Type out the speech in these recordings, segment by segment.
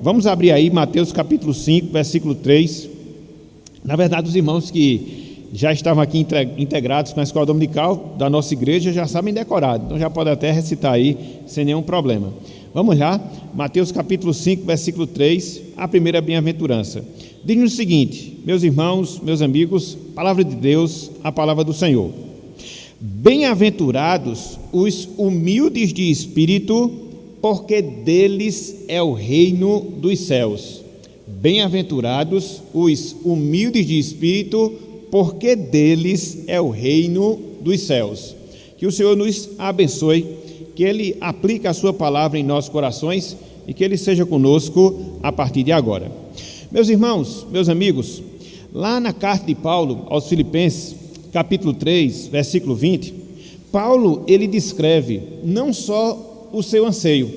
vamos abrir aí Mateus capítulo 5, versículo 3. Na verdade, os irmãos que já estavam aqui integrados com a escola dominical da nossa igreja já sabem decorado, então já pode até recitar aí sem nenhum problema. Vamos lá, Mateus capítulo 5, versículo 3, a primeira bem-aventurança. Diz-nos o seguinte: meus irmãos, meus amigos, palavra de Deus, a palavra do Senhor. Bem-aventurados os humildes de espírito, porque deles é o reino dos céus. Bem-aventurados os humildes de espírito, porque deles é o reino dos céus. Que o Senhor nos abençoe, que Ele aplique a sua palavra em nossos corações e que Ele seja conosco a partir de agora. Meus irmãos, meus amigos, lá na carta de Paulo aos Filipenses, capítulo 3, versículo 20, Paulo, ele descreve não só o seu anseio,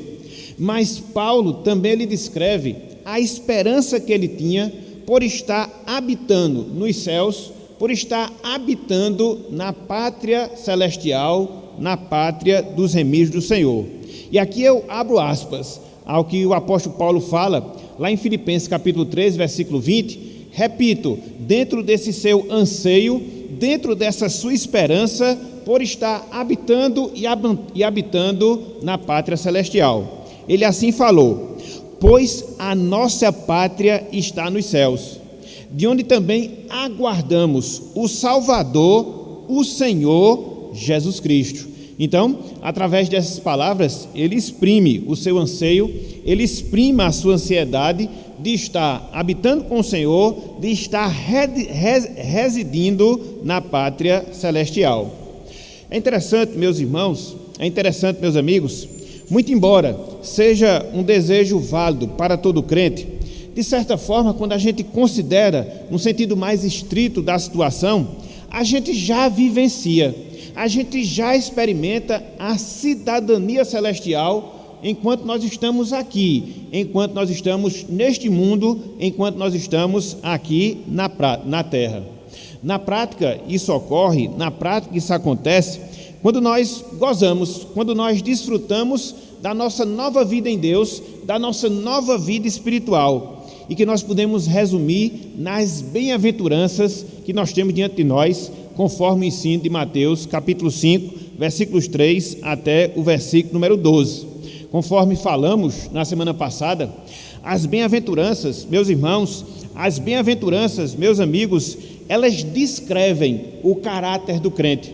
mas Paulo também ele descreve a esperança que ele tinha por estar habitando nos céus, por estar habitando na pátria celestial, na pátria dos remidos do Senhor. E aqui eu abro aspas ao que o apóstolo Paulo fala lá em Filipenses capítulo 3, versículo 20, repito, dentro desse seu anseio, dentro dessa sua esperança por estar habitando e habitando na pátria celestial. Ele assim falou: pois a nossa pátria está nos céus, de onde também aguardamos o Salvador, o Senhor Jesus Cristo. Então, através dessas palavras, ele exprime o seu anseio, ele exprime a sua ansiedade de estar habitando com o Senhor, de estar residindo na pátria celestial. É interessante, meus irmãos, é interessante, meus amigos, muito embora seja um desejo válido para todo crente, de certa forma, quando a gente considera no sentido mais estrito da situação, a gente já vivencia, a gente já experimenta a cidadania celestial enquanto nós estamos aqui, enquanto nós estamos neste mundo, enquanto nós estamos aqui na terra. Na prática, isso ocorre, na prática, isso acontece quando nós gozamos, quando nós desfrutamos da nossa nova vida em Deus, da nossa nova vida espiritual, e que nós podemos resumir nas bem-aventuranças que nós temos diante de nós, conforme o ensino de Mateus, capítulo 5, versículos 3 até o versículo número 12. Conforme falamos na semana passada, as bem-aventuranças, meus irmãos, as bem-aventuranças, meus amigos, elas descrevem o caráter do crente,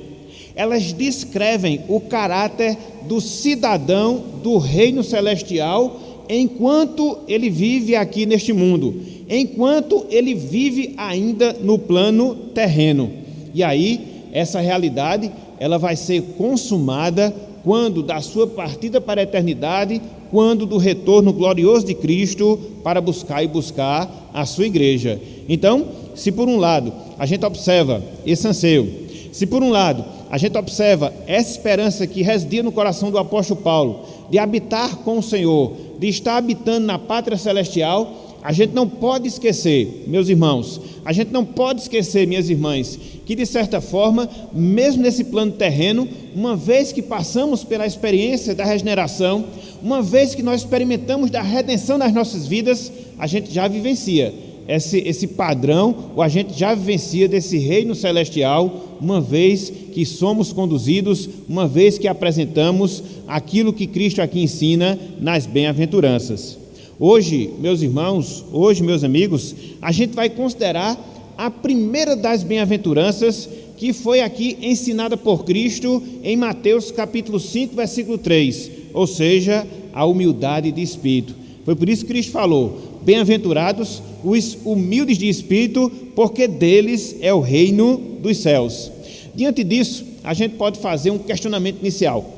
elas descrevem o caráter do cidadão do reino celestial enquanto ele vive aqui neste mundo, enquanto ele vive ainda no plano terreno. E aí, essa realidade, ela vai ser consumada quando da sua partida para a eternidade, quando do retorno glorioso de Cristo para buscar a sua igreja. Então, se por um lado a gente observa esse anseio, se por um lado a gente observa essa esperança que residia no coração do apóstolo Paulo, de habitar com o Senhor, de estar habitando na pátria celestial, a gente não pode esquecer, meus irmãos, a gente não pode esquecer, minhas irmãs, que de certa forma, mesmo nesse plano terreno, uma vez que passamos pela experiência da regeneração, uma vez que nós experimentamos da redenção nas nossas vidas, a gente já vivencia esse padrão, ou a gente já vivencia desse reino celestial, uma vez que somos conduzidos, uma vez que apresentamos aquilo que Cristo aqui ensina nas bem-aventuranças. Hoje, meus irmãos, hoje, meus amigos, a gente vai considerar a primeira das bem-aventuranças que foi aqui ensinada por Cristo em Mateus capítulo 5, versículo 3, ou seja, a humildade de espírito. Foi por isso que Cristo falou: bem-aventurados os humildes de espírito, porque deles é o reino dos céus. Diante disso, a gente pode fazer um questionamento inicial.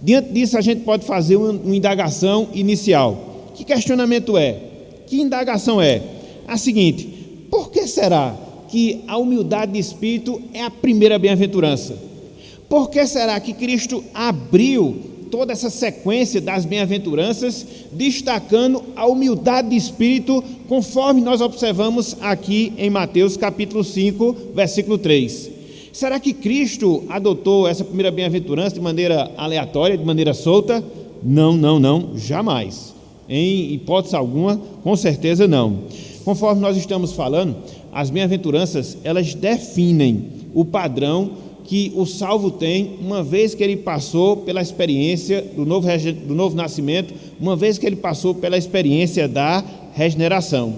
Diante disso, a gente pode fazer uma indagação inicial. Que questionamento é? Que indagação é? A seguinte: por que será que a humildade de espírito é a primeira bem-aventurança? Por que será que Cristo abriu toda essa sequência das bem-aventuranças, destacando a humildade de espírito, conforme nós observamos aqui em Mateus capítulo 5, versículo 3? Será que Cristo adotou essa primeira bem-aventurança de maneira aleatória, de maneira solta? Não, jamais. Em hipótese alguma, com certeza não. Conforme nós estamos falando, as bem-aventuranças, elas definem o padrão que o salvo tem, uma vez que ele passou pela experiência do novo nascimento, uma vez que ele passou pela experiência da regeneração.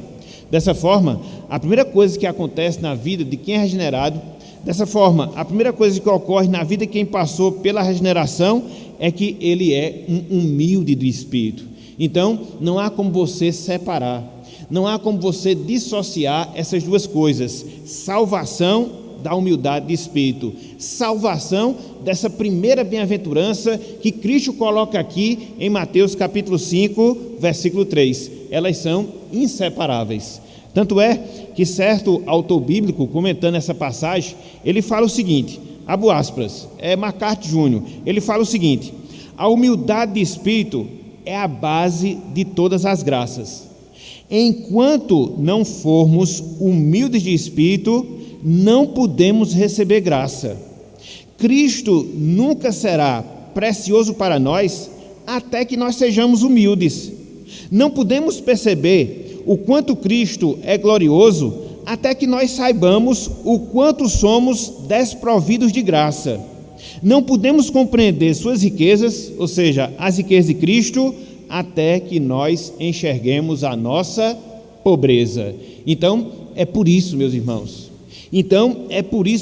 Dessa forma, a primeira coisa que acontece na vida de quem é regenerado, dessa forma, a primeira coisa que ocorre na vida de quem passou pela regeneração é que ele é um humilde de espírito. Então, não há como você separar, não há como você dissociar essas duas coisas: salvação da humildade de espírito, salvação dessa primeira bem-aventurança que Cristo coloca aqui em Mateus capítulo 5, versículo 3. Elas são inseparáveis. Tanto é que certo autor bíblico, comentando essa passagem, ele fala o seguinte, abro aspas, MacArthur Júnior, ele fala o seguinte: a humildade de espírito é a base de todas as graças. Enquanto não formos humildes de espírito, não podemos receber graça. Cristo nunca será precioso para nós até que nós sejamos humildes. Não podemos perceber o quanto Cristo é glorioso até que nós saibamos o quanto somos desprovidos de graça. Não podemos compreender suas riquezas, ou seja, as riquezas de Cristo, até que nós enxerguemos a nossa pobreza. Então, é por isso, meus irmãos,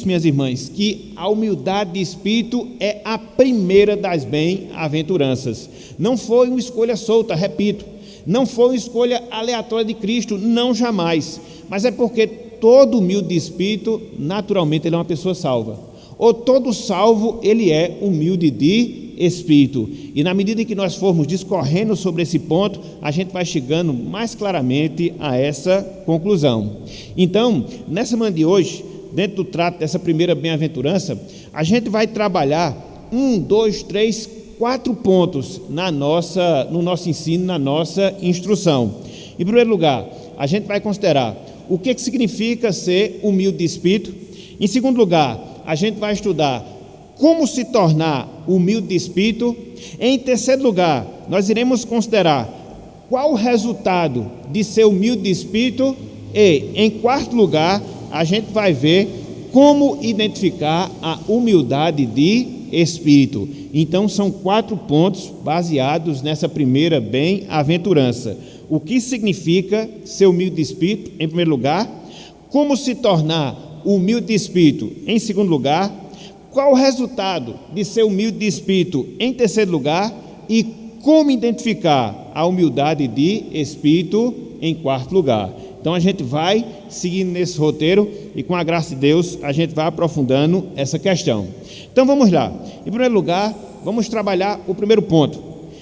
minhas irmãs, que a humildade de espírito é a primeira das bem-aventuranças. Não foi uma escolha solta, repito, não foi uma escolha aleatória de Cristo, não, jamais, mas é porque todo humilde de espírito, naturalmente, ele é uma pessoa salva, ou todo salvo, ele é humilde de espírito, e na medida que nós formos discorrendo sobre esse ponto, a gente vai chegando mais claramente a essa conclusão. Então, nessa manhã de hoje, dentro do trato dessa primeira bem-aventurança, a gente vai trabalhar 1, 2, 3, 4 pontos no nosso ensino, na nossa instrução. Em primeiro lugar, a gente vai considerar o que significa ser humilde de espírito. Em segundo lugar, a gente vai estudar como se tornar humilde de espírito. Em terceiro lugar, nós iremos considerar qual o resultado de ser humilde de espírito. E, em quarto lugar, a gente vai ver como identificar a humildade de espírito. Então, são 4 pontos baseados nessa primeira bem-aventurança. O que significa ser humilde de espírito, em primeiro lugar. Como se tornar humilde de espírito, em segundo lugar. Qual o resultado de ser humilde de espírito, em terceiro lugar, e como identificar a humildade de espírito, em quarto lugar. Então a gente vai seguindo nesse roteiro e, com a graça de Deus, a gente vai aprofundando essa questão. Então vamos lá. Em primeiro lugar, vamos trabalhar o primeiro ponto.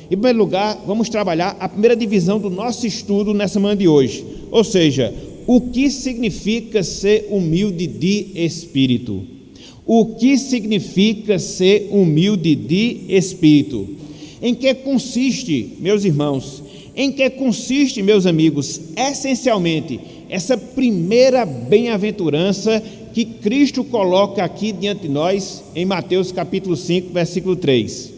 Em primeiro lugar, vamos trabalhar a primeira divisão do nosso estudo nessa manhã de hoje, ou seja, o que significa ser humilde de espírito. O que significa ser humilde de espírito? Em que consiste, meus irmãos, em que consiste, meus amigos, essencialmente, essa primeira bem-aventurança que Cristo coloca aqui diante de nós em Mateus capítulo 5, versículo 3.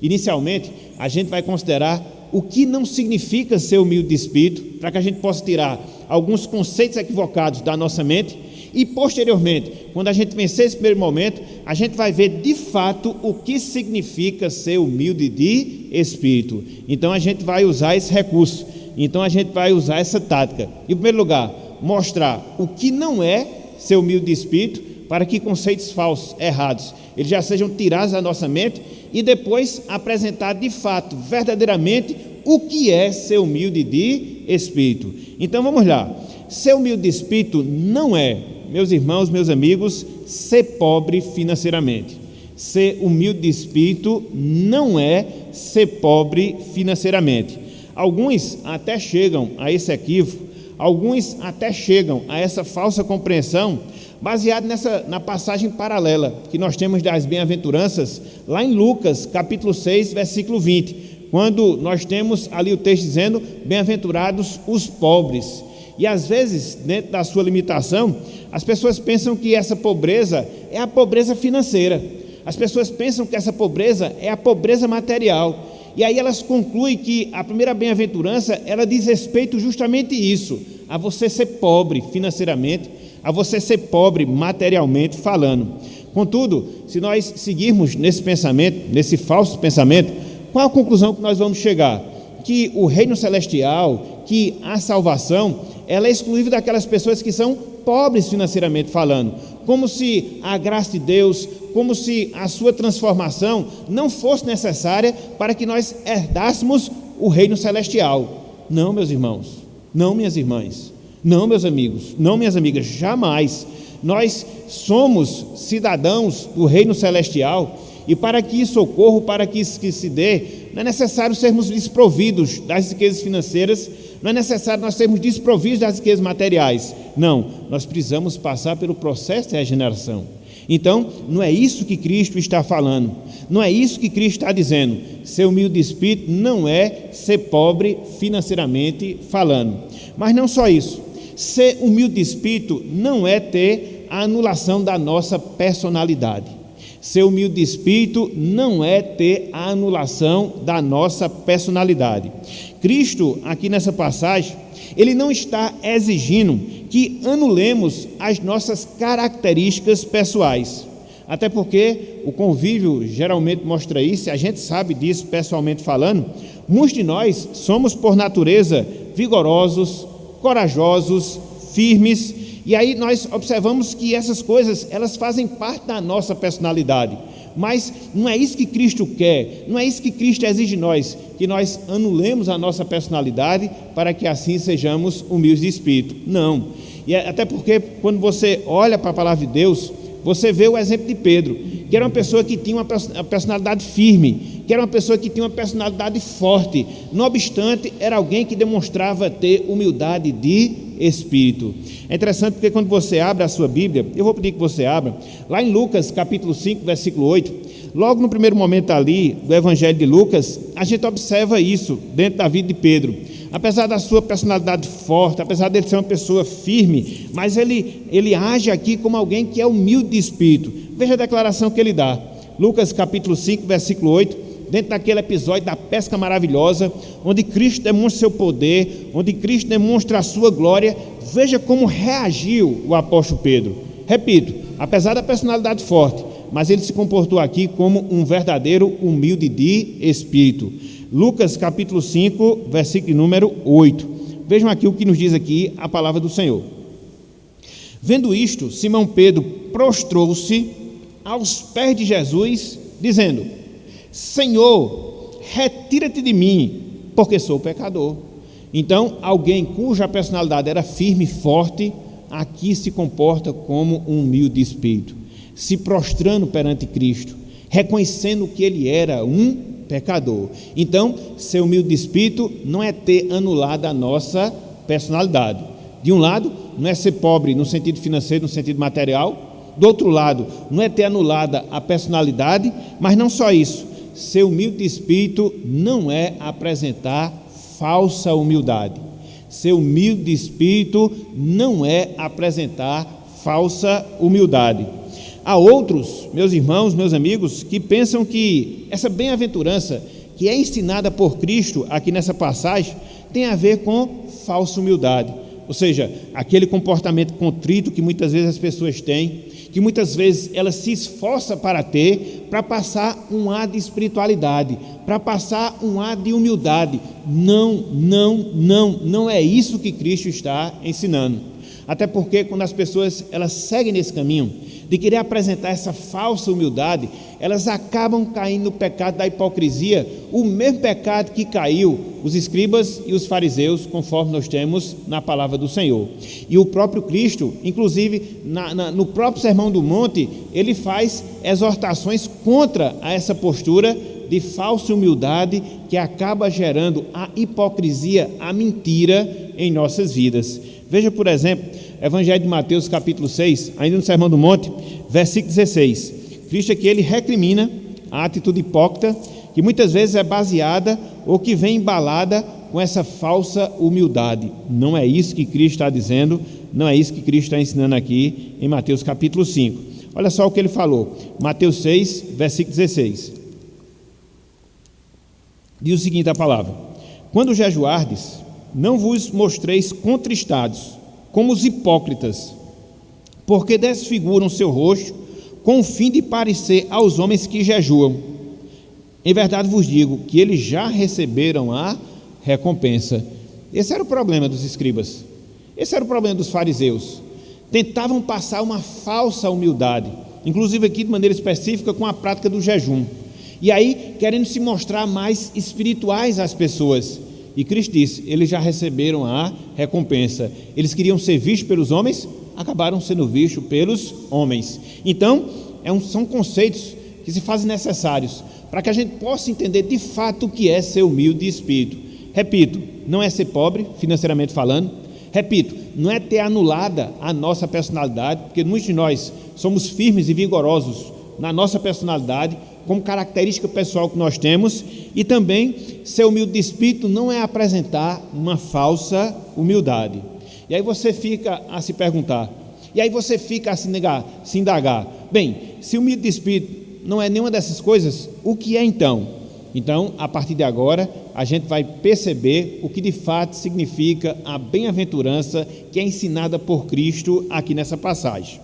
Inicialmente, a gente vai considerar o que não significa ser humilde de espírito, para que a gente possa tirar alguns conceitos equivocados da nossa mente. E posteriormente, quando a gente vencer esse primeiro momento, a gente vai ver de fato o que significa ser humilde de espírito. Então a gente vai usar esse recurso, então a gente vai usar essa tática. Em primeiro lugar, mostrar o que não é ser humilde de espírito, para que conceitos falsos, errados, eles já sejam tirados da nossa mente, e depois apresentar de fato, verdadeiramente, o que é ser humilde de espírito. Então vamos lá. Ser humilde de espírito não é, meus irmãos, meus amigos, ser pobre financeiramente. Ser humilde de espírito não é ser pobre financeiramente. Alguns até chegam a esse equívoco, alguns até chegam a essa falsa compreensão, baseado na passagem paralela que nós temos das bem-aventuranças, lá em Lucas, capítulo 6, versículo 20, quando nós temos ali o texto dizendo, bem-aventurados os pobres. E às vezes, dentro da sua limitação, as pessoas pensam que essa pobreza é a pobreza financeira. As pessoas pensam que essa pobreza é a pobreza material. E aí elas concluem que a primeira bem-aventurança, ela diz respeito justamente isso, a você ser pobre financeiramente, a você ser pobre materialmente falando. Contudo, se nós seguirmos nesse pensamento, nesse falso pensamento, qual a conclusão que nós vamos chegar? Que o reino celestial, que a salvação, ela é exclusiva daquelas pessoas que são pobres financeiramente falando, como se a graça de Deus, como se a sua transformação não fosse necessária para que nós herdássemos o reino celestial. Não, meus irmãos, não, minhas irmãs, não, meus amigos, não, minhas amigas, jamais. Nós somos cidadãos do reino celestial, e para que isso ocorra, para que isso se dê, não é necessário sermos desprovidos das riquezas financeiras, não é necessário nós sermos desprovidos das riquezas materiais. Não, nós precisamos passar pelo processo de regeneração. Então, não é isso que Cristo está falando, não é isso que Cristo está dizendo. Ser humilde de espírito não é ser pobre financeiramente falando. Mas não só isso, ser humilde de espírito não é ter a anulação da nossa personalidade. Ser humilde de espírito não é ter a anulação da nossa personalidade. Cristo, aqui nessa passagem, ele não está exigindo que anulemos as nossas características pessoais. Até porque o convívio geralmente mostra isso, e a gente sabe disso pessoalmente falando. Muitos de nós somos, por natureza, vigorosos, corajosos, firmes, e aí nós observamos que essas coisas, elas fazem parte da nossa personalidade. Mas não é isso que Cristo quer, não é isso que Cristo exige de nós, que nós anulemos a nossa personalidade para que assim sejamos humildes de espírito. Não. E até porque quando você olha para a palavra de Deus, você vê o exemplo de Pedro, que era uma pessoa que tinha uma personalidade firme, que era uma pessoa que tinha uma personalidade forte, não obstante, era alguém que demonstrava ter humildade de espírito. É interessante porque quando você abre a sua Bíblia, eu vou pedir que você abra, lá em Lucas capítulo 5, versículo 8, logo no primeiro momento ali do Evangelho de Lucas, a gente observa isso dentro da vida de Pedro. Apesar da sua personalidade forte, apesar dele ser uma pessoa firme, mas ele age aqui como alguém que é humilde de espírito. Veja a declaração que ele dá. Lucas capítulo 5, versículo 8, dentro daquele episódio da pesca maravilhosa, onde Cristo demonstra seu poder, onde Cristo demonstra a sua glória. Veja como reagiu o apóstolo Pedro. Repito, apesar da personalidade forte, mas ele se comportou aqui como um verdadeiro humilde de espírito. Lucas capítulo 5, versículo número 8. Vejam aqui o que nos diz aqui a palavra do Senhor. Vendo isto, Simão Pedro prostrou-se aos pés de Jesus, dizendo: Senhor, retira-te de mim, porque sou pecador. Então, alguém cuja personalidade era firme e forte, aqui se comporta como um humilde espírito, se prostrando perante Cristo, reconhecendo que ele era um pecador. Então, ser humilde de espírito não é ter anulado a nossa personalidade. De um lado, não é ser pobre no sentido financeiro, no sentido material. Do outro lado, não é ter anulada a personalidade, mas não só isso. Ser humilde de espírito não é apresentar falsa humildade. Ser humilde de espírito não é apresentar falsa humildade. Há outros, meus irmãos, meus amigos, que pensam que essa bem-aventurança que é ensinada por Cristo aqui nessa passagem tem a ver com falsa humildade. Ou seja, aquele comportamento contrito que muitas vezes as pessoas têm, que muitas vezes elas se esforçam para ter, para passar um ar de espiritualidade, para passar um ar de humildade. Não é isso que Cristo está ensinando. Até porque quando as pessoas elas seguem nesse caminho de querer apresentar essa falsa humildade, elas acabam caindo no pecado da hipocrisia, o mesmo pecado que caiu os escribas e os fariseus, conforme nós temos na palavra do Senhor. E o próprio Cristo, inclusive no próprio Sermão do Monte, ele faz exortações contra essa postura de falsa humildade que acaba gerando a hipocrisia, a mentira em nossas vidas. Veja, por exemplo, Evangelho de Mateus capítulo 6, ainda no Sermão do Monte, versículo 16. Cristo aqui ele recrimina a atitude hipócrita, que muitas vezes é baseada ou que vem embalada com essa falsa humildade. Não é isso que Cristo está dizendo, não é isso que Cristo está ensinando aqui em Mateus capítulo 5. Olha só o que ele falou, Mateus 6, versículo 16. Diz o seguinte a palavra: quando jejuardes, não vos mostreis contristados, como os hipócritas, porque desfiguram seu rosto, com o fim de parecer aos homens que jejuam. Em verdade vos digo que eles já receberam a recompensa. Esse era o problema dos escribas, esse era o problema dos fariseus. Tentavam passar uma falsa humildade, inclusive aqui de maneira específica com a prática do jejum, e aí querendo se mostrar mais espirituais às pessoas. E Cristo disse: eles já receberam a recompensa. Eles queriam ser vistos pelos homens, acabaram sendo vistos pelos homens. Então são conceitos que se fazem necessários para que a gente possa entender de fato o que é ser humilde de espírito. Repito, não é ser pobre financeiramente falando. Repito, não é ter anulada a nossa personalidade, porque muitos de nós somos firmes e vigorosos na nossa personalidade, como característica pessoal que nós temos. E também ser humilde de espírito não é apresentar uma falsa humildade. E aí você fica a se perguntar, e aí você fica a se indagar: bem, se humilde de espírito não é nenhuma dessas coisas, o que é então? Então, a partir de agora, a gente vai perceber o que de fato significa a bem-aventurança que é ensinada por Cristo aqui nessa passagem.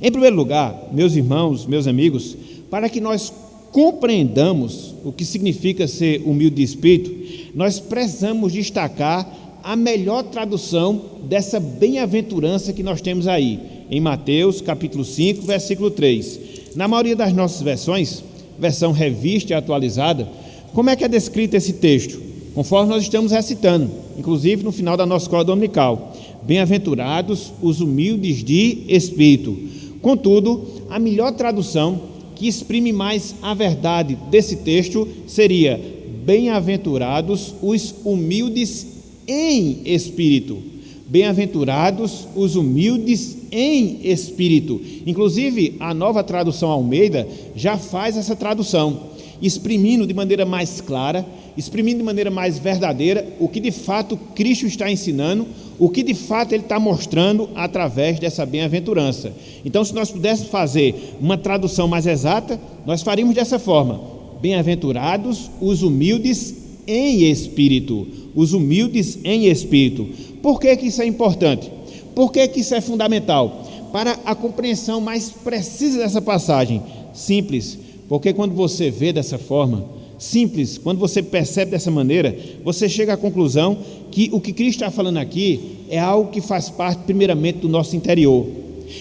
Em primeiro lugar, meus irmãos, meus amigos, para que nós compreendamos o que significa ser humilde de espírito, nós precisamos destacar a melhor tradução dessa bem-aventurança que nós temos aí, em Mateus capítulo 5, versículo 3. Na maioria das nossas versões, versão revista e atualizada, como é que é descrito esse texto? Conforme nós estamos recitando, inclusive no final da nossa escola dominical: bem-aventurados os humildes de espírito. Contudo, a melhor tradução, que exprime mais a verdade desse texto, seria: bem-aventurados os humildes em espírito. Bem-aventurados os humildes em espírito. Inclusive, a nova tradução Almeida já faz essa tradução, exprimindo de maneira mais clara, exprimindo de maneira mais verdadeira o que de fato Cristo está ensinando, o que de fato Ele está mostrando através dessa bem-aventurança. Então, se nós pudéssemos fazer uma tradução mais exata, nós faríamos dessa forma: bem-aventurados os humildes em espírito. Os humildes em espírito. Por que isso é importante? Por que isso é fundamental? Para a compreensão mais precisa dessa passagem. Simples, porque quando você vê dessa forma, simples, quando você percebe dessa maneira, você chega à conclusão que o que Cristo está falando aqui é algo que faz parte primeiramente do nosso interior,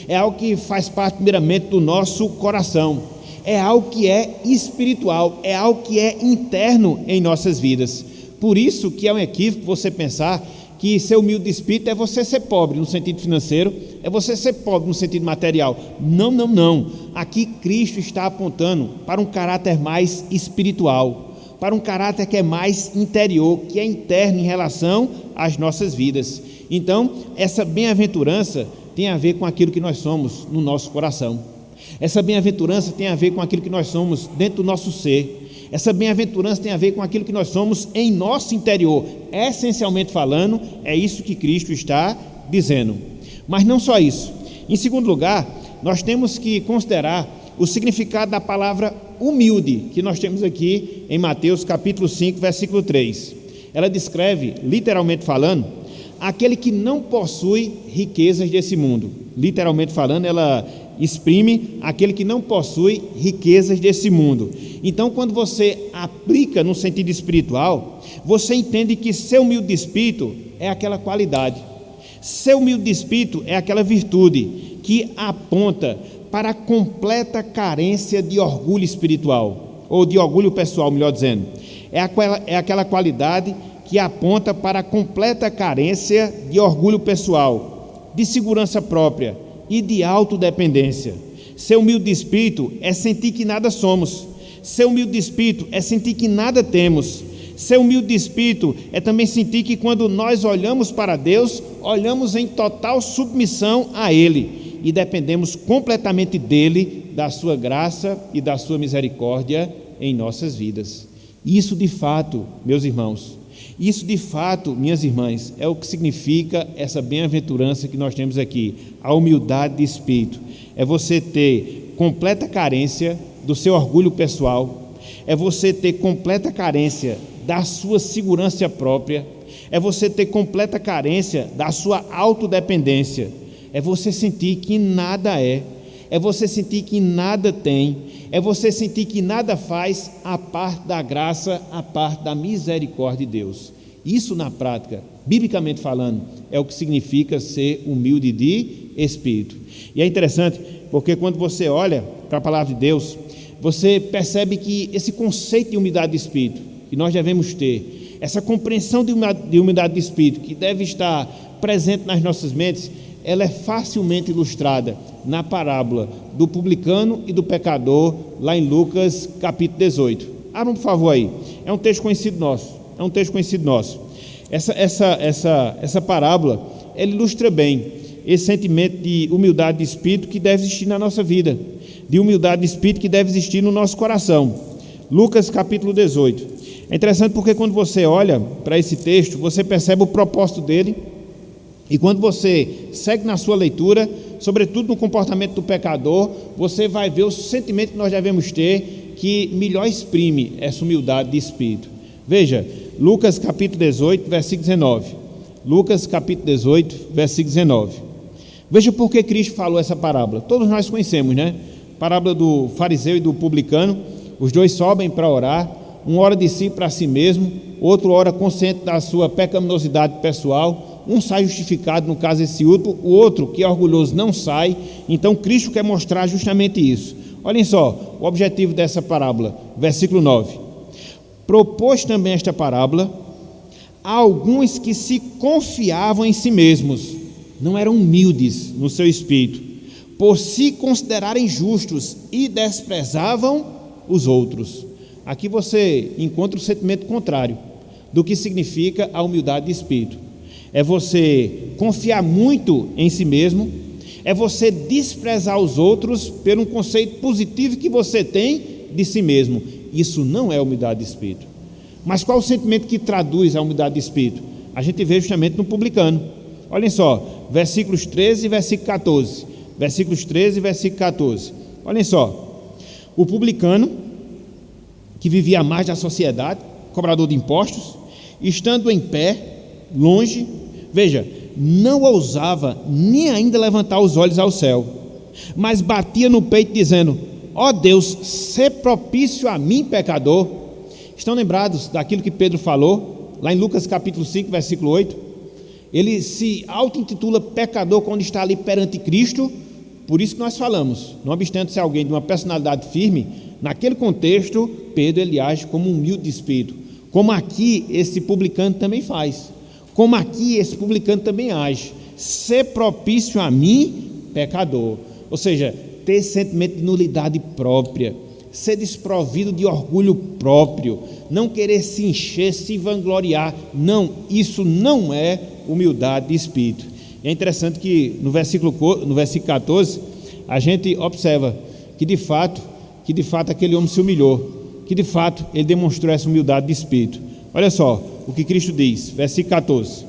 é algo que faz parte primeiramente do nosso coração, é algo que é espiritual, é algo que é interno em nossas vidas. Por isso que é um equívoco você pensar que ser humilde de espírito é você ser pobre no sentido financeiro, é você ser pobre no sentido material. Não, não, não. Aqui Cristo está apontando para um caráter mais espiritual, para um caráter que é mais interior, que é interno em relação às nossas vidas. Então, essa bem-aventurança tem a ver com aquilo que nós somos no nosso coração. Essa bem-aventurança tem a ver com aquilo que nós somos dentro do nosso ser. Essa bem-aventurança tem a ver com aquilo que nós somos em nosso interior. Essencialmente falando, é isso que Cristo está dizendo. Mas não só isso. Em segundo lugar, nós temos que considerar o significado da palavra humilde, que nós temos aqui em Mateus capítulo 5, versículo 3. Ela descreve, literalmente falando, aquele que não possui riquezas desse mundo. Literalmente falando, ela exprime aquele que não possui riquezas desse mundo. Então, quando você aplica no sentido espiritual, você entende que ser humilde de espírito é aquela qualidade. Ser humilde de espírito é aquela virtude que aponta para a completa carência de orgulho espiritual, ou de orgulho pessoal, melhor dizendo. É aquela qualidade que aponta para a completa carência de orgulho pessoal, de segurança própria e de autodependência. Ser humilde de espírito é sentir que nada somos. Ser humilde de espírito é sentir que nada temos. Ser humilde de espírito é também sentir que quando nós olhamos para Deus, olhamos em total submissão a Ele e dependemos completamente dEle, da sua graça e da sua misericórdia em nossas vidas. Isso de fato, meus irmãos, isso de fato, minhas irmãs, é o que significa essa bem-aventurança que nós temos aqui, a humildade de espírito. É você ter completa carência do seu orgulho pessoal, é você ter completa carência da sua segurança própria, é você ter completa carência da sua autodependência, é você sentir que nada é você sentir que nada tem, é você sentir que nada faz a parte da graça, a parte da misericórdia de Deus. Isso na prática, biblicamente falando, é o que significa ser humilde de espírito. E é interessante, porque quando você olha para a palavra de Deus, você percebe que esse conceito de humildade de espírito, que nós devemos ter, essa compreensão de humildade de espírito, que deve estar presente nas nossas mentes, ela é facilmente ilustrada na parábola do publicano e do pecador, lá em Lucas capítulo 18. Abram por favor aí, é um texto conhecido nosso, Essa parábola, ela ilustra bem esse sentimento de humildade de espírito que deve existir na nossa vida, de humildade de espírito que deve existir no nosso coração. Lucas capítulo 18. É interessante porque quando você olha para esse texto, você percebe o propósito dele, e quando você segue na sua leitura, sobretudo no comportamento do pecador, você vai ver o sentimento que nós devemos ter, que melhor exprime essa humildade de espírito. Veja, Lucas capítulo 18, versículo 19. Lucas capítulo 18, versículo 19. Veja por que Cristo falou essa parábola. Todos nós conhecemos, né? Parábola do fariseu e do publicano. Os dois sobem para orar, um ora de si para si mesmo, outro ora consciente da sua pecaminosidade pessoal. Um sai justificado, no caso esse último, o outro, que é orgulhoso, não sai. Então Cristo quer mostrar justamente isso. Olhem só, o objetivo dessa parábola, versículo 9. Propôs também esta parábola a alguns que se confiavam em si mesmos, não eram humildes no seu espírito, por se considerarem justos e desprezavam os outros. Aqui você encontra o sentimento contrário do que significa a humildade de espírito. É você confiar muito em si mesmo, é você desprezar os outros pelo um conceito positivo que você tem de si mesmo. Isso não é humildade de espírito. Mas qual o sentimento que traduz a humildade de espírito? A gente vê justamente no publicano. Olhem só, versículos 13 e versículo 14. Versículos 13 e versículo 14. Olhem só, o publicano, que vivia à margem da sociedade, cobrador de impostos, estando em pé, longe, veja, não ousava nem ainda levantar os olhos ao céu, mas batia no peito dizendo: ó Deus, sê propício a mim, pecador. Estão lembrados daquilo que Pedro falou lá em Lucas capítulo 5, versículo 8? Ele se auto-intitula pecador quando está ali perante Cristo. Por isso que nós falamos, não obstante ser alguém de uma personalidade firme, naquele contexto Pedro ele age como um humilde de espírito, como aqui esse publicano também faz, como aqui esse publicano também age. Ser propício a mim, pecador. Ou seja, ter sentimento de nulidade própria, ser desprovido de orgulho próprio, não querer se encher, se vangloriar. Não, isso não é humildade de espírito. E é interessante que no versículo 14, a gente observa que de fato aquele homem se humilhou, que de fato ele demonstrou essa humildade de espírito. Olha só o que Cristo diz, versículo 14: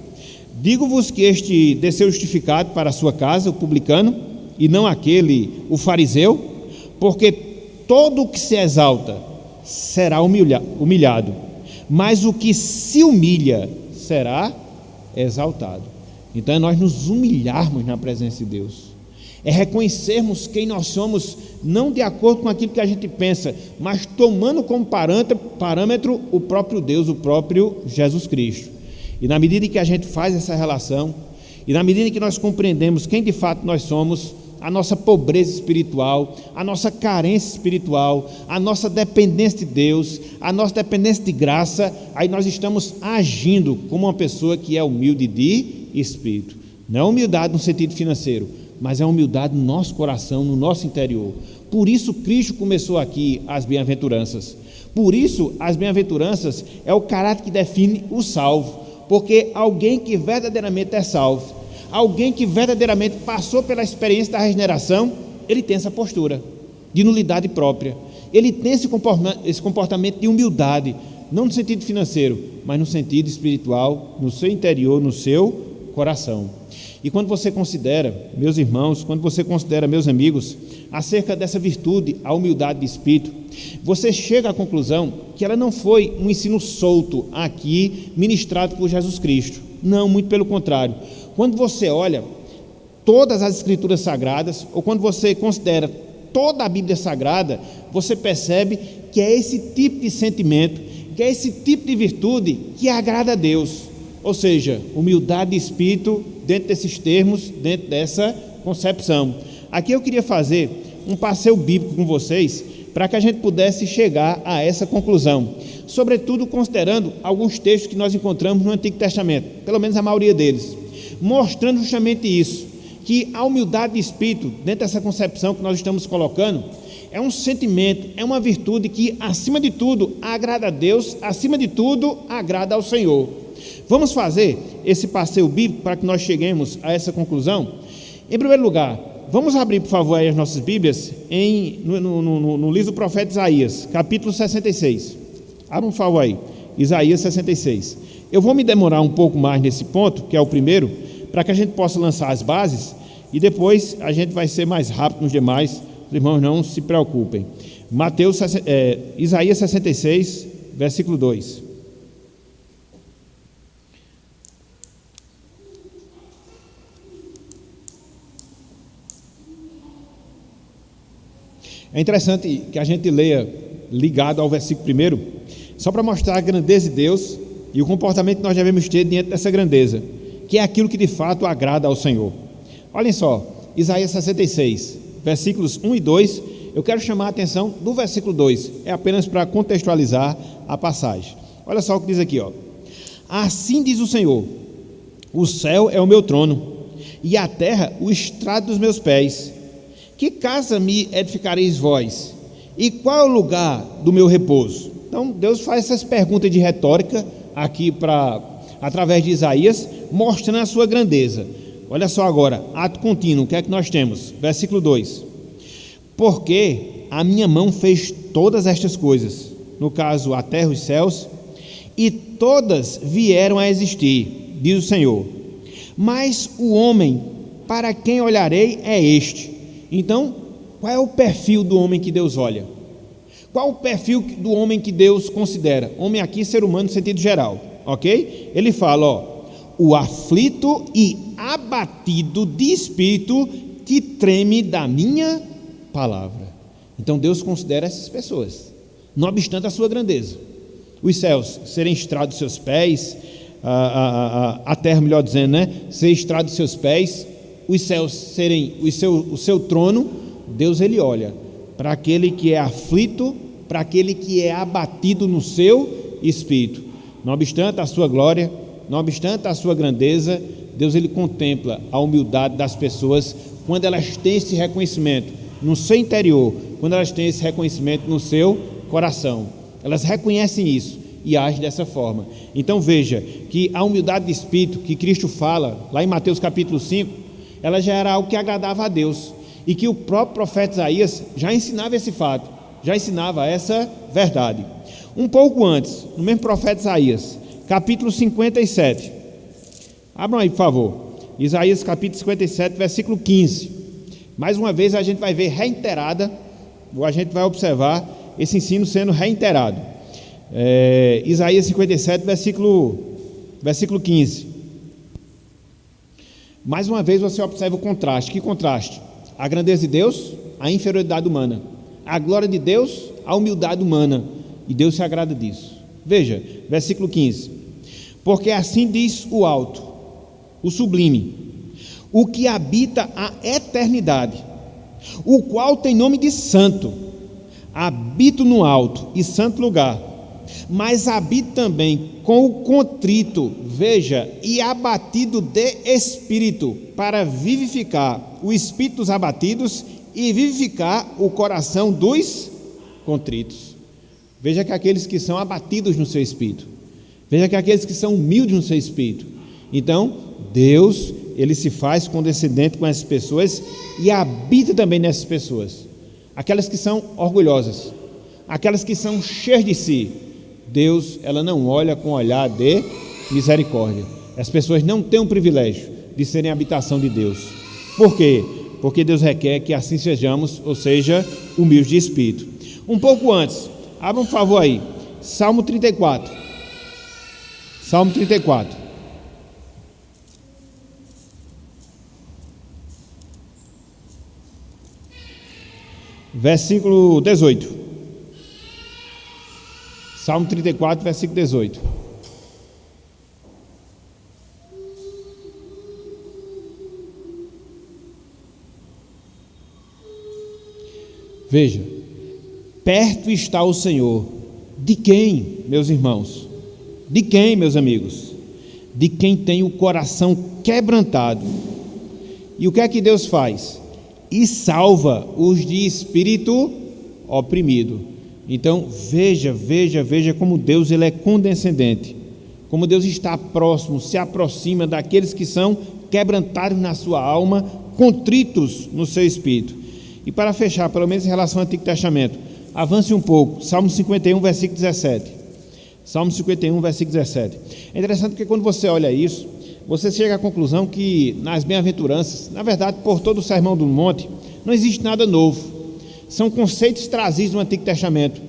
digo-vos que este desceu justificado para a sua casa, o publicano, e não aquele, o fariseu, porque todo o que se exalta será humilhado, mas o que se humilha será exaltado. Então é nós nos humilharmos na presença de Deus, é reconhecermos quem nós somos, não de acordo com aquilo que a gente pensa, mas tomando como parâmetro o próprio Deus, o próprio Jesus Cristo. E na medida em que a gente faz essa relação, e na medida em que nós compreendemos quem de fato nós somos, a nossa pobreza espiritual, a nossa carência espiritual, a nossa dependência de Deus, a nossa dependência de graça, aí nós estamos agindo como uma pessoa que é humilde de espírito. Não é humildade no sentido financeiro, mas é humildade no nosso coração, no nosso interior. Por isso Cristo começou aqui as bem-aventuranças. Por isso as bem-aventuranças é o caráter que define o salvo, porque alguém que verdadeiramente é salvo, alguém que verdadeiramente passou pela experiência da regeneração, ele tem essa postura de nulidade própria, ele tem esse comportamento de humildade, não no sentido financeiro, mas no sentido espiritual, no seu interior, no seu coração. E quando você considera, meus irmãos, quando você considera, meus amigos, acerca dessa virtude, a humildade de espírito, você chega à conclusão que ela não foi um ensino solto aqui, ministrado por Jesus Cristo. Não, muito pelo contrário. Quando você olha todas as escrituras sagradas, ou quando você considera toda a Bíblia Sagrada, você percebe que é esse tipo de sentimento, que é esse tipo de virtude que agrada a Deus. Ou seja, humildade de espírito dentro desses termos, dentro dessa concepção. Aqui eu queria fazer um passeio bíblico com vocês, para que a gente pudesse chegar a essa conclusão, sobretudo considerando alguns textos que nós encontramos no Antigo Testamento, pelo menos a maioria deles, mostrando justamente isso, que a humildade de espírito, dentro dessa concepção que nós estamos colocando, é um sentimento, é uma virtude que, acima de tudo, agrada a Deus, acima de tudo, agrada ao Senhor. Vamos fazer esse passeio bíblico para que nós cheguemos a essa conclusão? Em primeiro lugar, vamos abrir, por favor, aí as nossas Bíblias no livro do profeta Isaías, capítulo 66. Abram, por favor, aí, Isaías 66. Eu vou me demorar um pouco mais nesse ponto, que é o primeiro, para que a gente possa lançar as bases, e depois a gente vai ser mais rápido nos demais. Os irmãos não se preocupem. Isaías 66, versículo 2. É interessante que a gente leia ligado ao versículo 1, só para mostrar a grandeza de Deus e o comportamento que nós devemos ter diante dessa grandeza, que é aquilo que de fato agrada ao Senhor. Olhem só, Isaías 66, versículos 1 e 2, eu quero chamar a atenção do versículo 2, é apenas para contextualizar a passagem. Olha só o que diz aqui, ó. Assim diz o Senhor: o céu é o meu trono, e a terra o estrado dos meus pés. Que casa me edificareis vós? E qual é o lugar do meu repouso? Então Deus faz essas perguntas de retórica aqui através de Isaías, mostrando a sua grandeza. Olha só agora, ato contínuo, o que é que nós temos? Versículo 2. Porque a minha mão fez todas estas coisas, no caso a terra e os céus, e todas vieram a existir, diz o Senhor. Mas o homem, para quem olharei, é este. Então, qual é o perfil do homem que Deus olha? Qual o perfil do homem que Deus considera? Homem aqui, ser humano no sentido geral, ok? Ele fala, ó, o aflito e abatido de espírito que treme da minha palavra. Então Deus considera essas pessoas, não obstante a sua grandeza. Os céus serem estrado dos seus pés, a terra, melhor dizendo, né? Ser estrado dos seus pés, os céus serem o seu trono. Deus, ele olha para aquele que é aflito, para aquele que é abatido no seu espírito. Não obstante a sua glória, não obstante a sua grandeza, Deus, ele contempla a humildade das pessoas quando elas têm esse reconhecimento no seu interior, quando elas têm esse reconhecimento no seu coração. Elas reconhecem isso e agem dessa forma. Então veja que a humildade de espírito que Cristo fala lá em Mateus capítulo 5, ela já era algo que agradava a Deus, e que o próprio profeta Isaías já ensinava esse fato, já ensinava essa verdade. Um pouco antes, no mesmo profeta Isaías, capítulo 57, abram aí, por favor, Isaías capítulo 57, versículo 15. Mais uma vez a gente vai ver reiterada, ou a gente vai observar esse ensino sendo reiterado. Isaías 57, versículo 15. Mais uma vez você observa o contraste. Que contraste? A grandeza de Deus, a inferioridade humana. A glória de Deus, a humildade humana. E Deus se agrada disso. Veja, versículo 15. Porque assim diz o alto, o sublime, o que habita a eternidade, o qual tem nome de santo. Habito no alto e santo lugar, mas habito também com o contrito, veja, e abatido de espírito, para vivificar o espírito dos abatidos e vivificar o coração dos contritos. Veja que aqueles que são abatidos no seu espírito, veja que aqueles que são humildes no seu espírito. Então, Deus, ele se faz condescendente com essas pessoas e habita também nessas pessoas. Aquelas que são orgulhosas, aquelas que são cheias de si, Deus, ela não olha com olhar de misericórdia, As pessoas não têm o privilégio de serem a habitação de Deus. Por quê? Porque Deus requer que assim sejamos, ou seja, humildes de espírito. Um pouco antes, abra um favor aí, Salmo 34. Salmo 34. Versículo 18. Salmo 34, versículo 18. Veja, perto está o Senhor. De quem, meus irmãos? De quem, meus amigos? De quem tem o coração quebrantado. E o que é que Deus faz? E salva os de espírito oprimido. Então, veja como Deus ele é condescendente, como Deus está próximo, se aproxima daqueles que são quebrantados na sua alma, contritos no seu espírito. E para fechar, pelo menos em relação ao Antigo Testamento, avance um pouco, Salmo 51, versículo 17. Salmo 51, versículo 17. É interessante porque quando você olha isso, você chega à conclusão que nas bem-aventuranças, na verdade, por todo o Sermão do Monte, não existe nada novo. São conceitos trazidos no Antigo Testamento.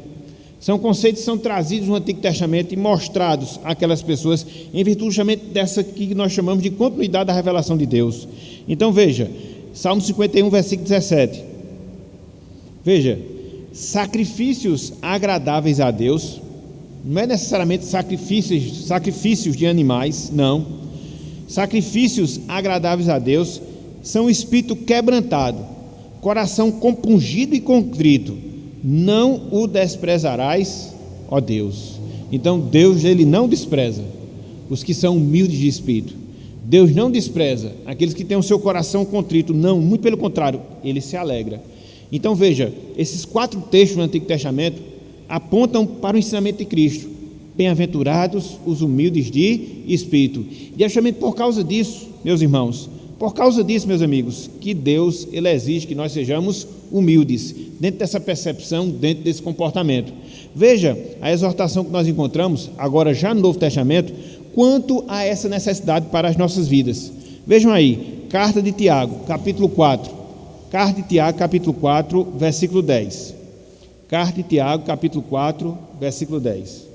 São conceitos que são trazidos no Antigo Testamento e mostrados àquelas pessoas em virtude justamente dessa que nós chamamos de continuidade da revelação de Deus. Então veja, Salmo 51, versículo 17. Veja, sacrifícios agradáveis a Deus, não é necessariamente sacrifícios de animais, não. Sacrifícios agradáveis a Deus são o espírito quebrantado, coração compungido e contrito, não o desprezarás, ó Deus. Então Deus ele não despreza os que são humildes de espírito. Deus não despreza aqueles que têm o seu coração contrito, não, muito pelo contrário, ele se alegra. Então veja, esses 4 textos do Antigo Testamento apontam para o ensinamento de Cristo. Bem-aventurados os humildes de espírito. E é justamente por causa disso, meus irmãos, por causa disso, meus amigos, que Deus ele exige que nós sejamos humildes, dentro dessa percepção, dentro desse comportamento. Veja a exortação que nós encontramos, agora já no Novo Testamento, quanto a essa necessidade para as nossas vidas. Vejam aí, carta de Tiago, capítulo 4. Carta de Tiago, capítulo 4, versículo 10. Carta de Tiago, capítulo 4, versículo 10.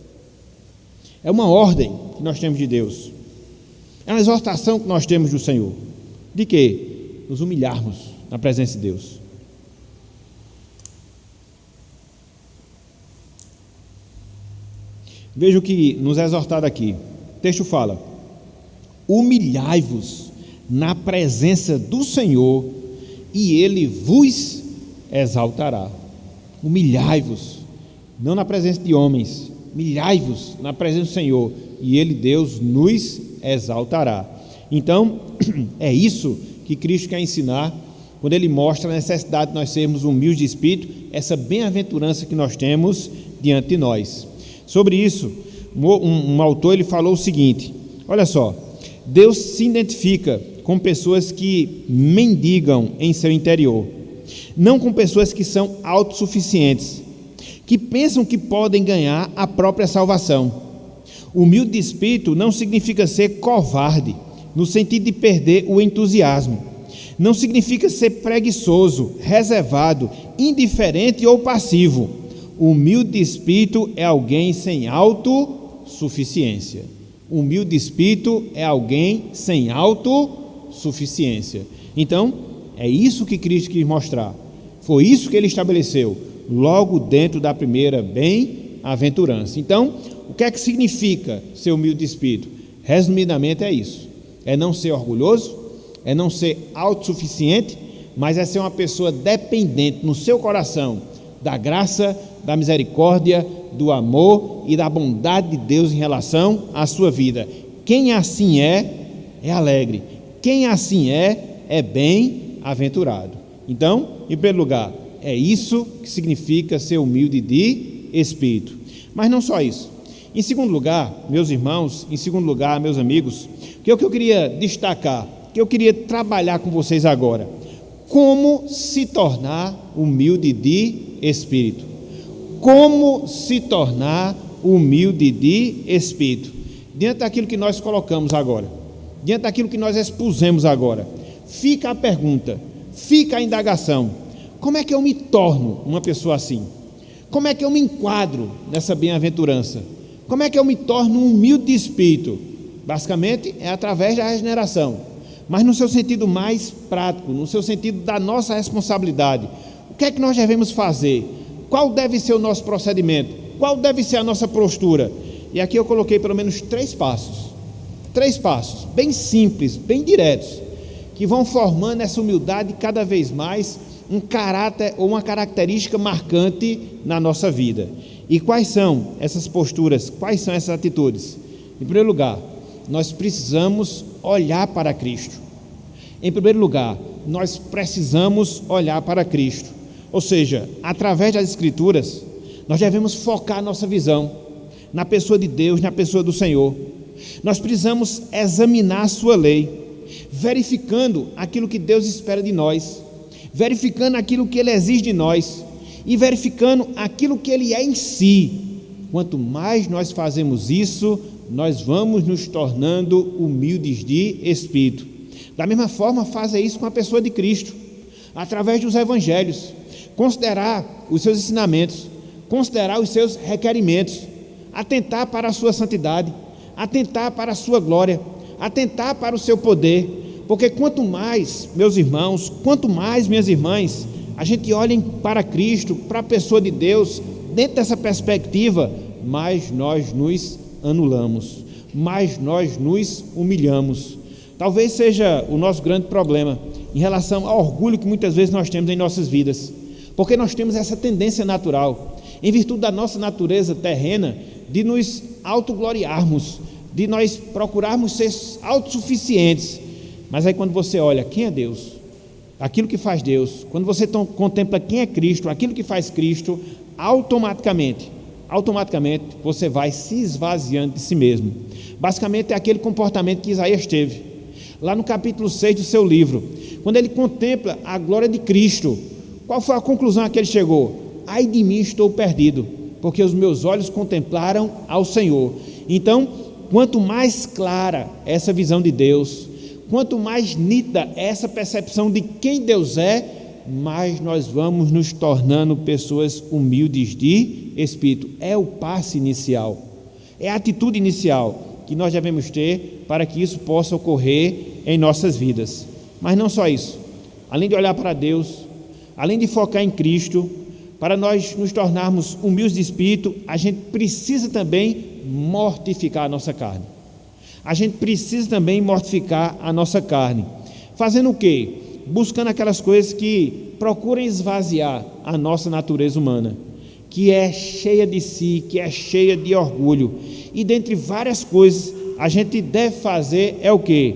É uma ordem que nós temos de Deus. É uma exortação que nós temos do Senhor. De quê? Nos humilharmos na presença de Deus. Veja o que nos é exortado aqui. O texto fala: humilhai-vos na presença do Senhor e Ele vos exaltará. Humilhai-vos, não na presença de homens, humilhai-vos na presença do Senhor e Ele, Deus, nos exaltará. Então, é isso que Cristo quer ensinar quando Ele mostra a necessidade de nós sermos humildes de espírito, essa bem-aventurança que nós temos diante de nós. Sobre isso, um autor ele falou o seguinte: olha só, Deus se identifica com pessoas que mendigam em seu interior, não com pessoas que são autossuficientes, que pensam que podem ganhar a própria salvação. Humilde de espírito não significa ser covarde, no sentido de perder o entusiasmo. Não significa ser preguiçoso, reservado, indiferente ou passivo. Humilde de espírito é alguém sem autossuficiência. Humilde de espírito é alguém sem autossuficiência. Então, é isso que Cristo quis mostrar. Foi isso que ele estabeleceu, logo dentro da primeira bem-aventurança. Então, o que é que significa ser humilde de espírito? Resumidamente é isso. É não ser orgulhoso, é não ser autossuficiente, mas é ser uma pessoa dependente no seu coração da graça, da misericórdia, do amor e da bondade de Deus em relação à sua vida. Quem assim é alegre. Quem assim é bem-aventurado. Então, em primeiro lugar, é isso que significa ser humilde de espírito. Mas não só isso. Em segundo lugar, meus irmãos, em segundo lugar, meus amigos, que é o que eu queria destacar, que eu queria trabalhar com vocês agora. Como se tornar humilde de espírito? Como se tornar humilde de espírito? Diante daquilo que nós colocamos agora, diante daquilo que nós expusemos agora, fica a pergunta, fica a indagação: como é que eu me torno uma pessoa assim? Como é que eu me enquadro nessa bem-aventurança? Como é que eu me torno um humilde de espírito? Basicamente é através da regeneração, mas no seu sentido mais prático, no seu sentido da nossa responsabilidade. O que é que nós devemos fazer? Qual deve ser o nosso procedimento? Qual deve ser a nossa postura? E aqui eu coloquei pelo menos 3 passos, bem simples, bem diretos, que vão formando essa humildade cada vez mais um caráter ou uma característica marcante na nossa vida. E quais são essas posturas? Quais são essas atitudes? Em primeiro lugar, nós precisamos olhar para Cristo. Em primeiro lugar, nós precisamos olhar para Cristo. Ou seja, através das Escrituras, nós devemos focar a nossa visão na pessoa de Deus, na pessoa do Senhor. Nós precisamos examinar a sua lei, verificando aquilo que Deus espera de nós, verificando aquilo que Ele exige de nós e verificando aquilo que Ele é em si. Quanto mais nós fazemos isso, nós vamos nos tornando humildes de espírito. Da mesma forma, faça isso com a pessoa de Cristo, através dos evangelhos, considerar os seus ensinamentos, considerar os seus requerimentos, atentar para a sua santidade, atentar para a sua glória, atentar para o seu poder, porque quanto mais, meus irmãos, quanto mais, minhas irmãs, a gente olha para Cristo, para a pessoa de Deus, dentro dessa perspectiva, mais nós nos anulamos, mais nós nos humilhamos. Talvez seja o nosso grande problema em relação ao orgulho que muitas vezes nós temos em nossas vidas, porque nós temos essa tendência natural, em virtude da nossa natureza terrena, de nos autogloriarmos, de nós procurarmos ser autossuficientes. Mas aí quando você olha quem é Deus, aquilo que faz Deus, quando você contempla quem é Cristo, aquilo que faz Cristo, automaticamente você vai se esvaziando de si mesmo. Basicamente é aquele comportamento que Isaías teve lá no capítulo 6 do seu livro, quando ele contempla a glória de Cristo. Qual foi a conclusão a que ele chegou? Ai de mim, estou perdido, porque os meus olhos contemplaram ao Senhor. Então, quanto mais clara essa visão de Deus, quanto mais nítida essa percepção de quem Deus é, mais nós vamos nos tornando pessoas humildes de espírito. É o passo inicial, é a atitude inicial que nós devemos ter para que isso possa ocorrer em nossas vidas. Mas não só isso, além de olhar para Deus, além de focar em Cristo, para nós nos tornarmos humildes de espírito, a gente precisa também mortificar a nossa carne. A gente precisa também mortificar a nossa carne. Fazendo o quê? Buscando aquelas coisas que procuram esvaziar a nossa natureza humana, que é cheia de si, que é cheia de orgulho. E dentre várias coisas, a gente deve fazer é o quê?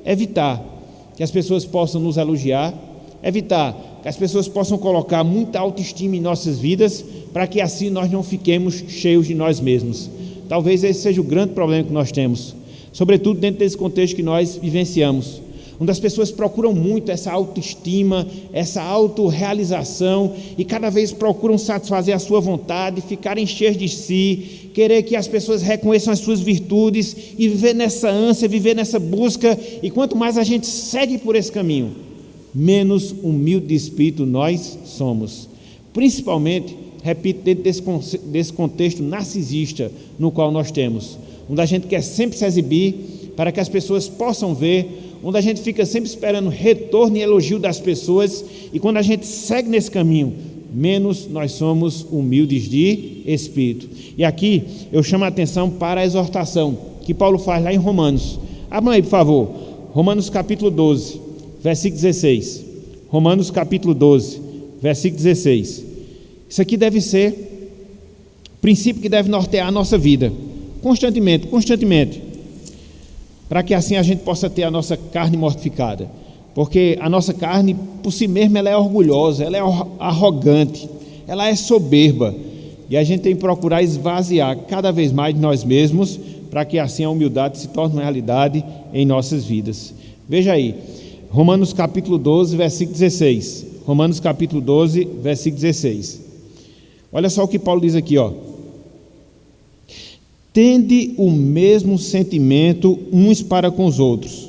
Evitar que as pessoas possam nos elogiar, evitar que as pessoas possam colocar muita autoestima em nossas vidas, para que assim nós não fiquemos cheios de nós mesmos. Talvez esse seja o grande problema que nós temos, sobretudo dentro desse contexto que nós vivenciamos, onde as pessoas procuram muito essa autoestima, essa autorrealização, e cada vez procuram satisfazer a sua vontade, ficarem cheias de si, querer que as pessoas reconheçam as suas virtudes, e viver nessa ânsia, viver nessa busca. E quanto mais a gente segue por esse caminho, menos humilde de espírito nós somos, principalmente, repito, dentro desse contexto narcisista no qual nós temos, onde a gente quer sempre se exibir para que as pessoas possam ver, onde a gente fica sempre esperando retorno e elogio das pessoas, e quando a gente segue nesse caminho, menos nós somos humildes de espírito. E aqui eu chamo a atenção para a exortação que Paulo faz lá em Romanos. Abram aí, por favor, Romanos capítulo 12, versículo 16. Romanos capítulo 12, versículo 16. Isso aqui deve ser o princípio que deve nortear a nossa vida, constantemente, para que assim a gente possa ter a nossa carne mortificada, porque a nossa carne, por si mesma, ela é orgulhosa, ela é arrogante, ela é soberba, e a gente tem que procurar esvaziar cada vez mais de nós mesmos, para que assim a humildade se torne uma realidade em nossas vidas. Veja aí, Romanos capítulo 12, versículo 16. Romanos capítulo 12, versículo 16. Olha só o que Paulo diz aqui, ó. tende o mesmo sentimento uns para com os outros.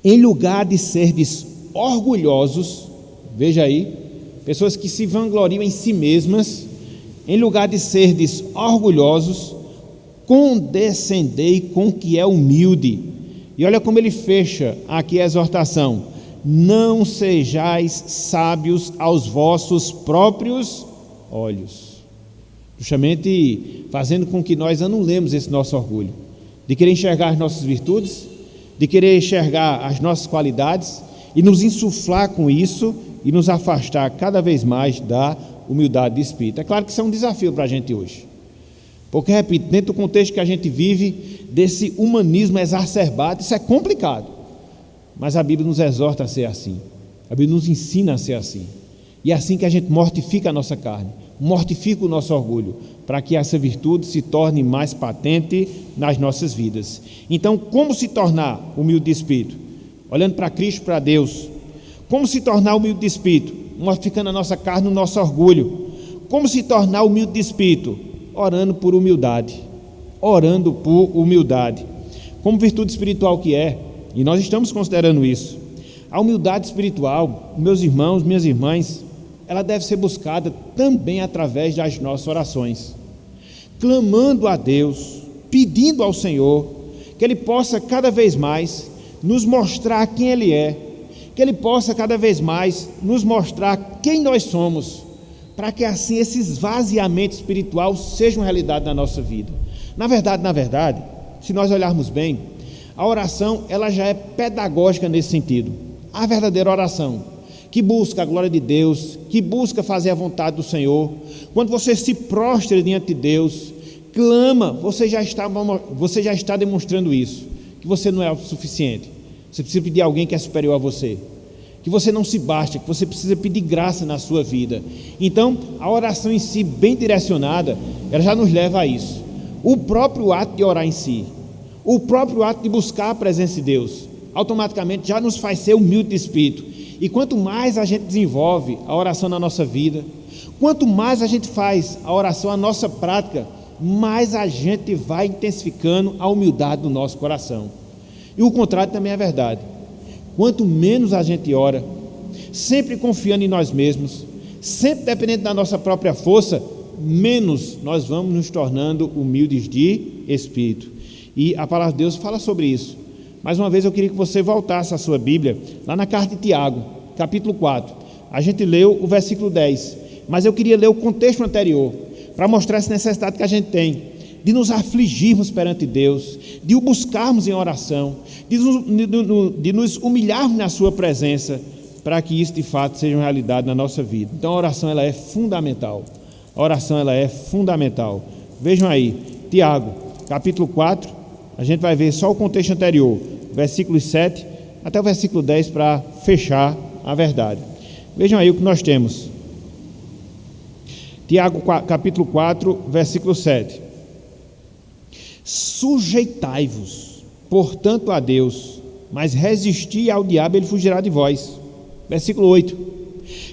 Em lugar de serdes orgulhosos, veja aí, pessoas que se vangloriam em si mesmas, em lugar de serdes orgulhosos, condescendei com o que é humilde. E olha como ele fecha aqui a exortação: não sejais sábios aos vossos próprios olhos. Justamente fazendo com que nós anulemos esse nosso orgulho, de querer enxergar as nossas virtudes, de querer enxergar as nossas qualidades e nos insuflar com isso e nos afastar cada vez mais da humildade de espírito. É claro que isso é um desafio para a gente hoje, porque, repito, dentro do contexto que a gente vive, desse humanismo exacerbado, isso é complicado, mas a Bíblia nos exorta a ser assim, a Bíblia nos ensina a ser assim, e é assim que a gente mortifica a nossa carne, mortifica o nosso orgulho, para que essa virtude se torne mais patente nas nossas vidas. Então, como se tornar humilde de espírito? Olhando para Cristo, para Deus. Como se tornar humilde de espírito? Mortificando a nossa carne, o nosso orgulho. Como se tornar humilde de espírito? Orando por humildade. Orando por humildade. Como virtude espiritual que é, e nós estamos considerando isso. A humildade espiritual, meus irmãos, minhas irmãs, ela deve ser buscada também através das nossas orações, clamando a Deus, pedindo ao Senhor que Ele possa cada vez mais nos mostrar quem Ele é, que Ele possa cada vez mais nos mostrar quem nós somos, para que assim esse esvaziamento espiritual seja uma realidade na nossa vida. Na verdade, se nós olharmos bem, a oração ela já é pedagógica nesse sentido. A verdadeira oração que busca a glória de Deus, que busca fazer a vontade do Senhor, quando você se prostra diante de Deus, clama, você já está demonstrando isso, que você não é o suficiente, você precisa pedir a alguém que é superior a você, que você não se basta, que você precisa pedir graça na sua vida. Então, a oração em si, bem direcionada, ela já nos leva a isso. O próprio ato de orar em si, o próprio ato de buscar a presença de Deus, automaticamente já nos faz ser humilde de espírito. E quanto mais a gente desenvolve a oração na nossa vida, quanto mais a gente faz a oração a nossa prática, mais a gente vai intensificando a humildade do nosso coração. E o contrário também é verdade. Quanto menos a gente ora, sempre confiando em nós mesmos, sempre dependendo da nossa própria força, menos nós vamos nos tornando humildes de espírito. E a palavra de Deus fala sobre isso. Mais uma vez eu queria que você voltasse a sua Bíblia, lá na carta de Tiago, capítulo 4. A gente leu o versículo 10, mas eu queria ler o contexto anterior, para mostrar essa necessidade que a gente tem, de nos afligirmos perante Deus, de o buscarmos em oração, de nos humilharmos na sua presença, para que isso de fato seja uma realidade na nossa vida. Então a oração ela é fundamental, a oração ela é fundamental. Vejam aí, Tiago, capítulo 4, a gente vai ver só o contexto anterior, versículos 7 até o versículo 10, para fechar a verdade. Vejam aí o que nós temos. Tiago capítulo 4, versículo 7. Sujeitai-vos, portanto, a Deus, mas resisti ao diabo, ele fugirá de vós. Versículo 8.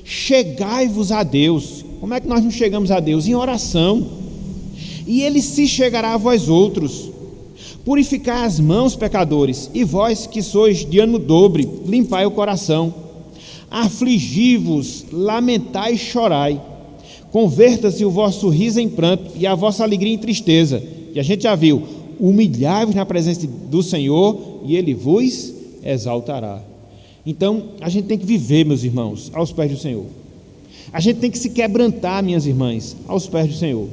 Chegai-vos a Deus. Como é que nós nos chegamos a Deus? Em oração. E ele se chegará a vós outros. Purificai as mãos, pecadores, e vós que sois de ânimo dobre, limpai o coração. Afligi-vos, lamentai e chorai. Converta-se o vosso riso em pranto e a vossa alegria em tristeza. E a gente já viu, humilhai-vos na presença do Senhor e Ele vos exaltará. Então, a gente tem que viver, meus irmãos, aos pés do Senhor. A gente tem que se quebrantar, minhas irmãs, aos pés do Senhor.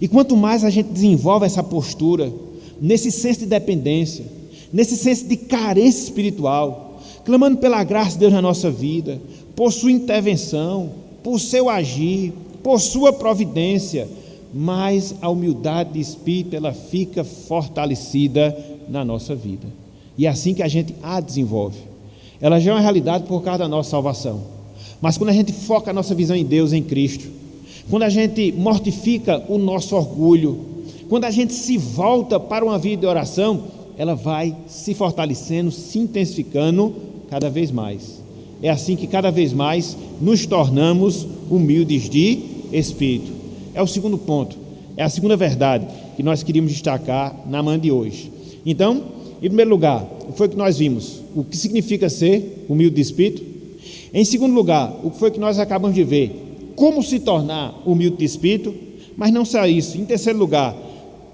E quanto mais a gente desenvolve essa postura, nesse senso de dependência, nesse senso de carência espiritual, clamando pela graça de Deus na nossa vida, por sua intervenção, por seu agir, por sua providência, mais a humildade de espírito ela fica fortalecida na nossa vida. E é assim que a gente a desenvolve. Ela já é uma realidade por causa da nossa salvação. Mas quando a gente foca a nossa visão em Deus, em Cristo, quando a gente mortifica o nosso orgulho, quando a gente se volta para uma vida de oração, ela vai se fortalecendo, se intensificando cada vez mais. É assim que cada vez mais nos tornamos humildes de espírito. É o segundo ponto, é a segunda verdade. que nós queríamos destacar na manhã de hoje. Então, em primeiro lugar, o que foi que nós vimos? O que significa ser humilde de espírito? Em segundo lugar, o que foi que nós acabamos de ver? Como se tornar humilde de espírito? Mas não só isso. Em terceiro lugar,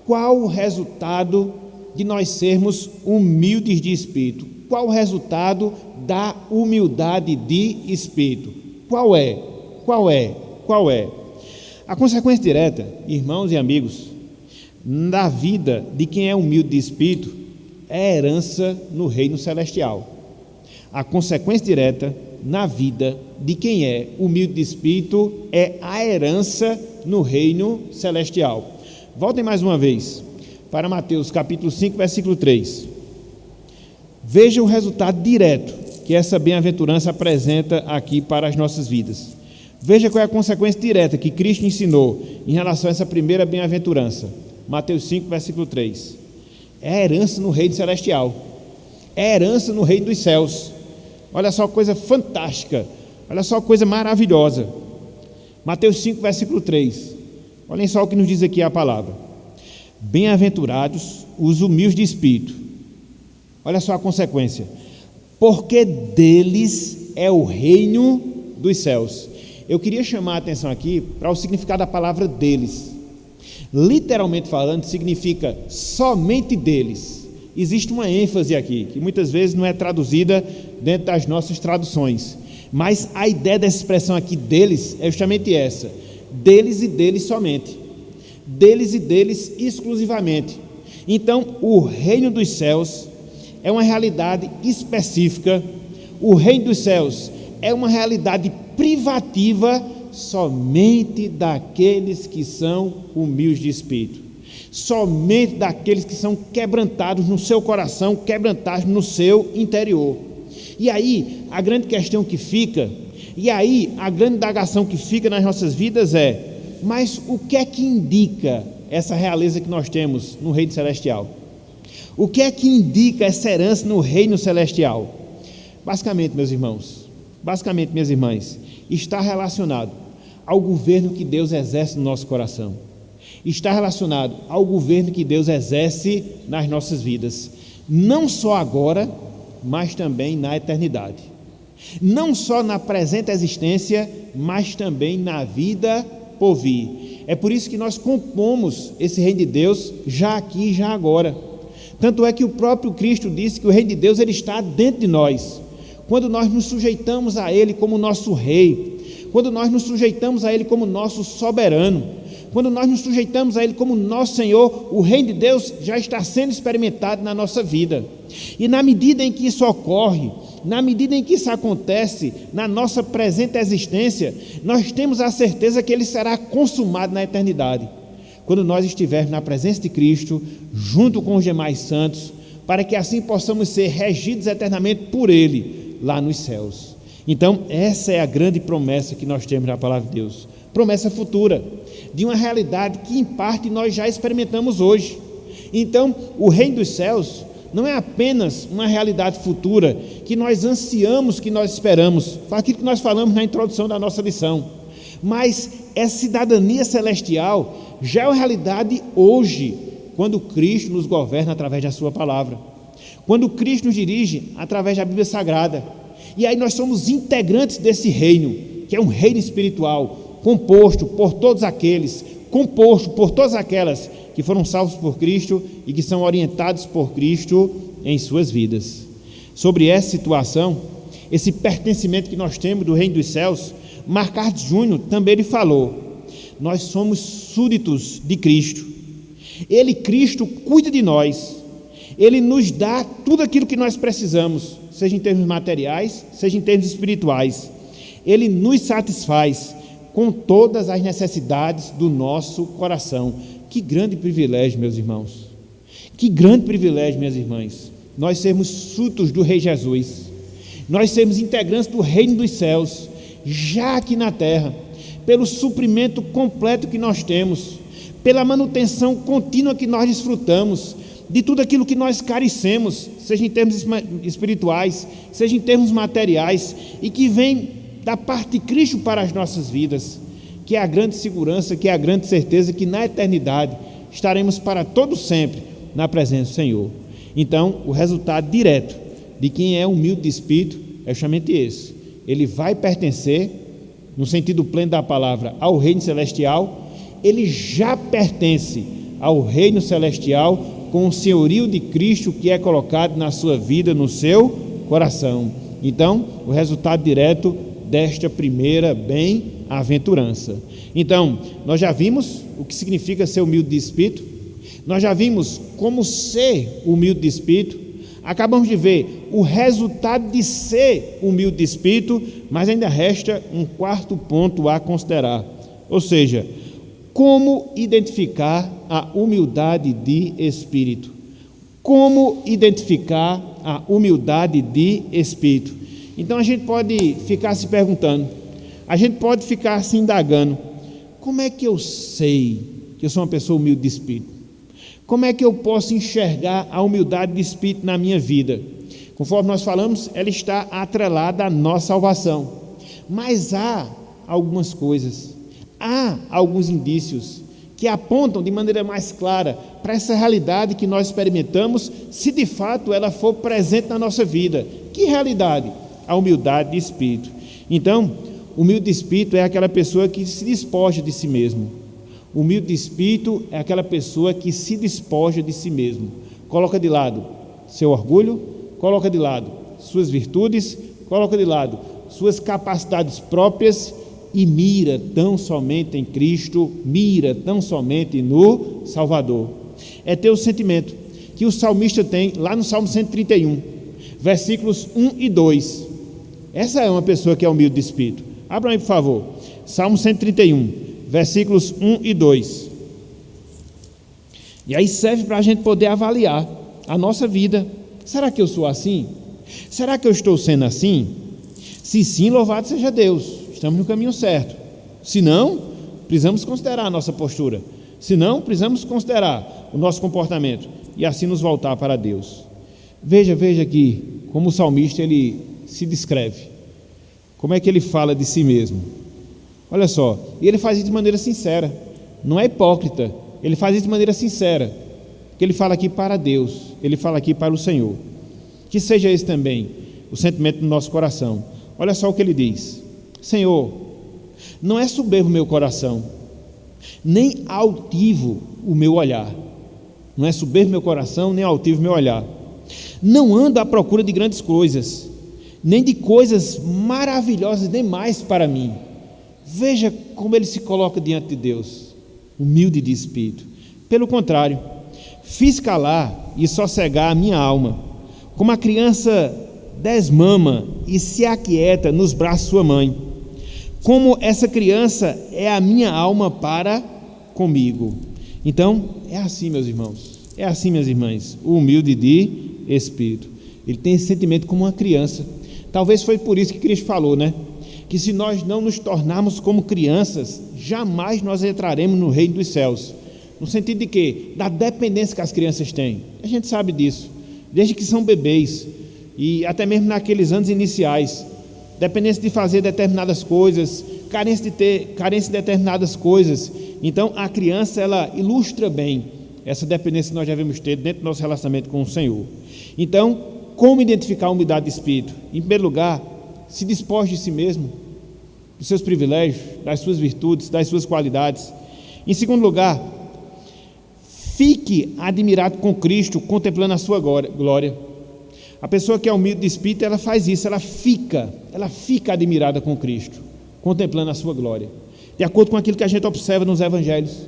qual o resultado de nós sermos humildes de espírito? Qual o resultado da humildade de espírito? Qual é? Qual é? Qual é? A consequência direta, irmãos e amigos, da vida de quem é humilde de espírito é a herança no reino celestial. A consequência direta na vida de quem é humilde de espírito é a herança no reino celestial. Voltem mais uma vez para Mateus capítulo 5, versículo 3. Veja o resultado direto que essa bem-aventurança apresenta aqui para as nossas vidas. Veja qual é a consequência direta que Cristo ensinou em relação a essa primeira bem-aventurança. Mateus 5, versículo 3. É a herança no reino celestial. É a herança no reino dos céus. Olha só que coisa fantástica. Olha só que coisa maravilhosa. Mateus 5, versículo 3. Olhem só o que nos diz aqui a palavra. Bem-aventurados os humildes de espírito. Olha só a consequência. Porque deles é o reino dos céus. Eu queria chamar a atenção aqui para o significado da palavra deles. Literalmente falando, significa somente deles. Existe uma ênfase aqui, que muitas vezes não é traduzida dentro das nossas traduções. Mas a ideia dessa expressão aqui, deles, é justamente essa. Deles e deles somente. Deles e deles exclusivamente. Então, o reino dos céus é uma realidade específica. O reino dos céus é uma realidade privativa somente daqueles que são humildes de espírito, somente daqueles que são quebrantados no seu coração, quebrantados no seu interior. E aí, a grande questão que fica, a grande indagação que fica nas nossas vidas é: mas o que é que indica essa realeza que nós temos no reino celestial? O que é que indica essa herança no reino celestial? Basicamente, meus irmãos, minhas irmãs, está relacionado ao governo que Deus exerce no nosso coração. Está relacionado ao governo que Deus exerce nas nossas vidas. Não só agora, mas também na eternidade. Não só na presente existência, mas também na vida por vir. É por isso que nós compomos esse reino de Deus já aqui e já agora. Tanto é que o próprio Cristo disse que o reino de Deus ele está dentro de nós. Quando nós nos sujeitamos a Ele como nosso Rei, quando nós nos sujeitamos a Ele como nosso soberano, quando nós nos sujeitamos a Ele como nosso Senhor, o reino de Deus já está sendo experimentado na nossa vida. E na medida em que isso ocorre, na medida em que isso acontece na nossa presente existência, nós temos a certeza que Ele será consumado na eternidade, quando nós estivermos na presença de Cristo, junto com os demais santos, para que assim possamos ser regidos eternamente por Ele, lá nos céus. Então, essa é a grande promessa que nós temos na palavra de Deus. Promessa futura, de uma realidade que em parte nós já experimentamos hoje. Então, o reino dos céus não é apenas uma realidade futura que nós ansiamos, que nós esperamos. Foi aquilo que nós falamos na introdução da nossa lição. Mas essa cidadania celestial já é uma realidade hoje, quando Cristo nos governa através da sua palavra. Quando Cristo nos dirige através da Bíblia Sagrada. E aí nós somos integrantes desse reino, que é um reino espiritual, composto por todas aquelas que foram salvos por Cristo e que são orientados por Cristo em suas vidas. Sobre essa situação, esse pertencimento que nós temos do reino dos céus, Marcard Júnior também ele falou: nós somos súditos de Cristo. Cristo cuida de nós. Ele nos dá tudo aquilo que nós precisamos, seja em termos materiais, seja em termos espirituais. Ele nos satisfaz com todas as necessidades do nosso coração. Que grande privilégio, meus irmãos. Que grande privilégio, minhas irmãs. Nós sermos súditos do Rei Jesus. Nós sermos integrantes do reino dos céus, já aqui na terra, pelo suprimento completo que nós temos, pela manutenção contínua que nós desfrutamos, de tudo aquilo que nós carecemos, seja em termos espirituais, seja em termos materiais, e que vem da parte de Cristo para as nossas vidas, que é a grande segurança, que é a grande certeza que na eternidade estaremos para todo sempre na presença do Senhor. Então, o resultado direto de quem é humilde de espírito é justamente esse. Ele vai pertencer, no sentido pleno da palavra, ao reino celestial. Ele já pertence ao reino celestial com o senhorio de Cristo que é colocado na sua vida, no seu coração. Então, o resultado direto desta primeira bem-aventurança. Então, nós já vimos o que significa ser humilde de espírito, nós já vimos como ser humilde de espírito, acabamos de ver o resultado de ser humilde de espírito, mas ainda resta um quarto ponto a considerar, ou seja, como identificar a humildade de espírito. Como identificar a humildade de espírito? Então a gente pode ficar se perguntando, a gente pode ficar se indagando, como é que eu sei que eu sou uma pessoa humilde de espírito? Como é que eu posso enxergar a humildade de espírito na minha vida? Conforme nós falamos, ela está atrelada à nossa salvação. Mas há algumas coisas, há alguns indícios que apontam de maneira mais clara para essa realidade que nós experimentamos, se de fato ela for presente na nossa vida. Que realidade? A humildade de espírito. Então, humilde de espírito é aquela pessoa que se despoja de si mesmo. Humilde de espírito é aquela pessoa que se despoja de si mesmo. Coloca de lado seu orgulho, coloca de lado suas virtudes, coloca de lado suas capacidades próprias e mira tão somente em Cristo, mira tão somente no Salvador. É ter o sentimento que o salmista tem lá no Salmo 131, versículos 1 e 2. Essa é uma pessoa que é humilde de espírito. Abra aí, por favor. Salmo 131, versículos 1 e 2. E aí serve para a gente poder avaliar a nossa vida. Será que eu sou assim? Será que eu estou sendo assim? Se sim, louvado seja Deus, estamos no caminho certo. Se não, precisamos considerar a nossa postura. Se não, precisamos considerar o nosso comportamento e assim nos voltar para Deus. Veja aqui como o salmista ele se descreve. Como é que ele fala de si mesmo? Olha só, e ele faz isso de maneira sincera, não é hipócrita, ele faz isso de maneira sincera, que ele fala aqui para Deus, ele fala aqui para o Senhor. Que seja esse também o sentimento do nosso coração. Olha só o que ele diz: Senhor, não é soberbo o meu coração, nem altivo o meu olhar. Não é soberbo meu coração, nem altivo o meu olhar. Não ando à procura de grandes coisas, nem de coisas maravilhosas demais para mim. Veja como ele se coloca diante de Deus, humilde de espírito. Pelo contrário, fiz calar e sossegar a minha alma, como a criança desmama e se aquieta nos braços de sua mãe. Como essa criança é a minha alma para comigo. Então, é assim, meus irmãos, é assim, minhas irmãs, o humilde de espírito. Ele tem esse sentimento como uma criança. Talvez foi por isso que Cristo falou, né? Que se nós não nos tornarmos como crianças, jamais nós entraremos no reino dos céus. No sentido de quê? Da dependência que as crianças têm. A gente sabe disso, desde que são bebês, e até mesmo naqueles anos iniciais, dependência de fazer determinadas coisas, carência de determinadas coisas. Então a criança, ela ilustra bem essa dependência que nós devemos ter dentro do nosso relacionamento com o Senhor. Então, como identificar a humildade de espírito? Em primeiro lugar, se despoje de si mesmo, dos seus privilégios, das suas virtudes, das suas qualidades. Em segundo lugar, fique admirado com Cristo, contemplando a sua glória. A pessoa que é humilde de espírito, ela faz isso, ela fica admirada com Cristo, contemplando a sua glória, de acordo com aquilo que a gente observa nos evangelhos,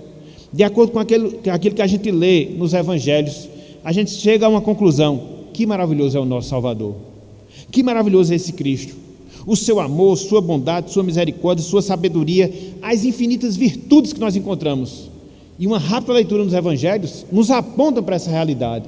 de acordo com aquilo que a gente lê nos evangelhos. A gente chega a uma conclusão: que maravilhoso é o nosso Salvador, que maravilhoso é esse Cristo, o seu amor, sua bondade, sua misericórdia, sua sabedoria, as infinitas virtudes que nós encontramos. E uma rápida leitura nos evangelhos nos aponta para essa realidade.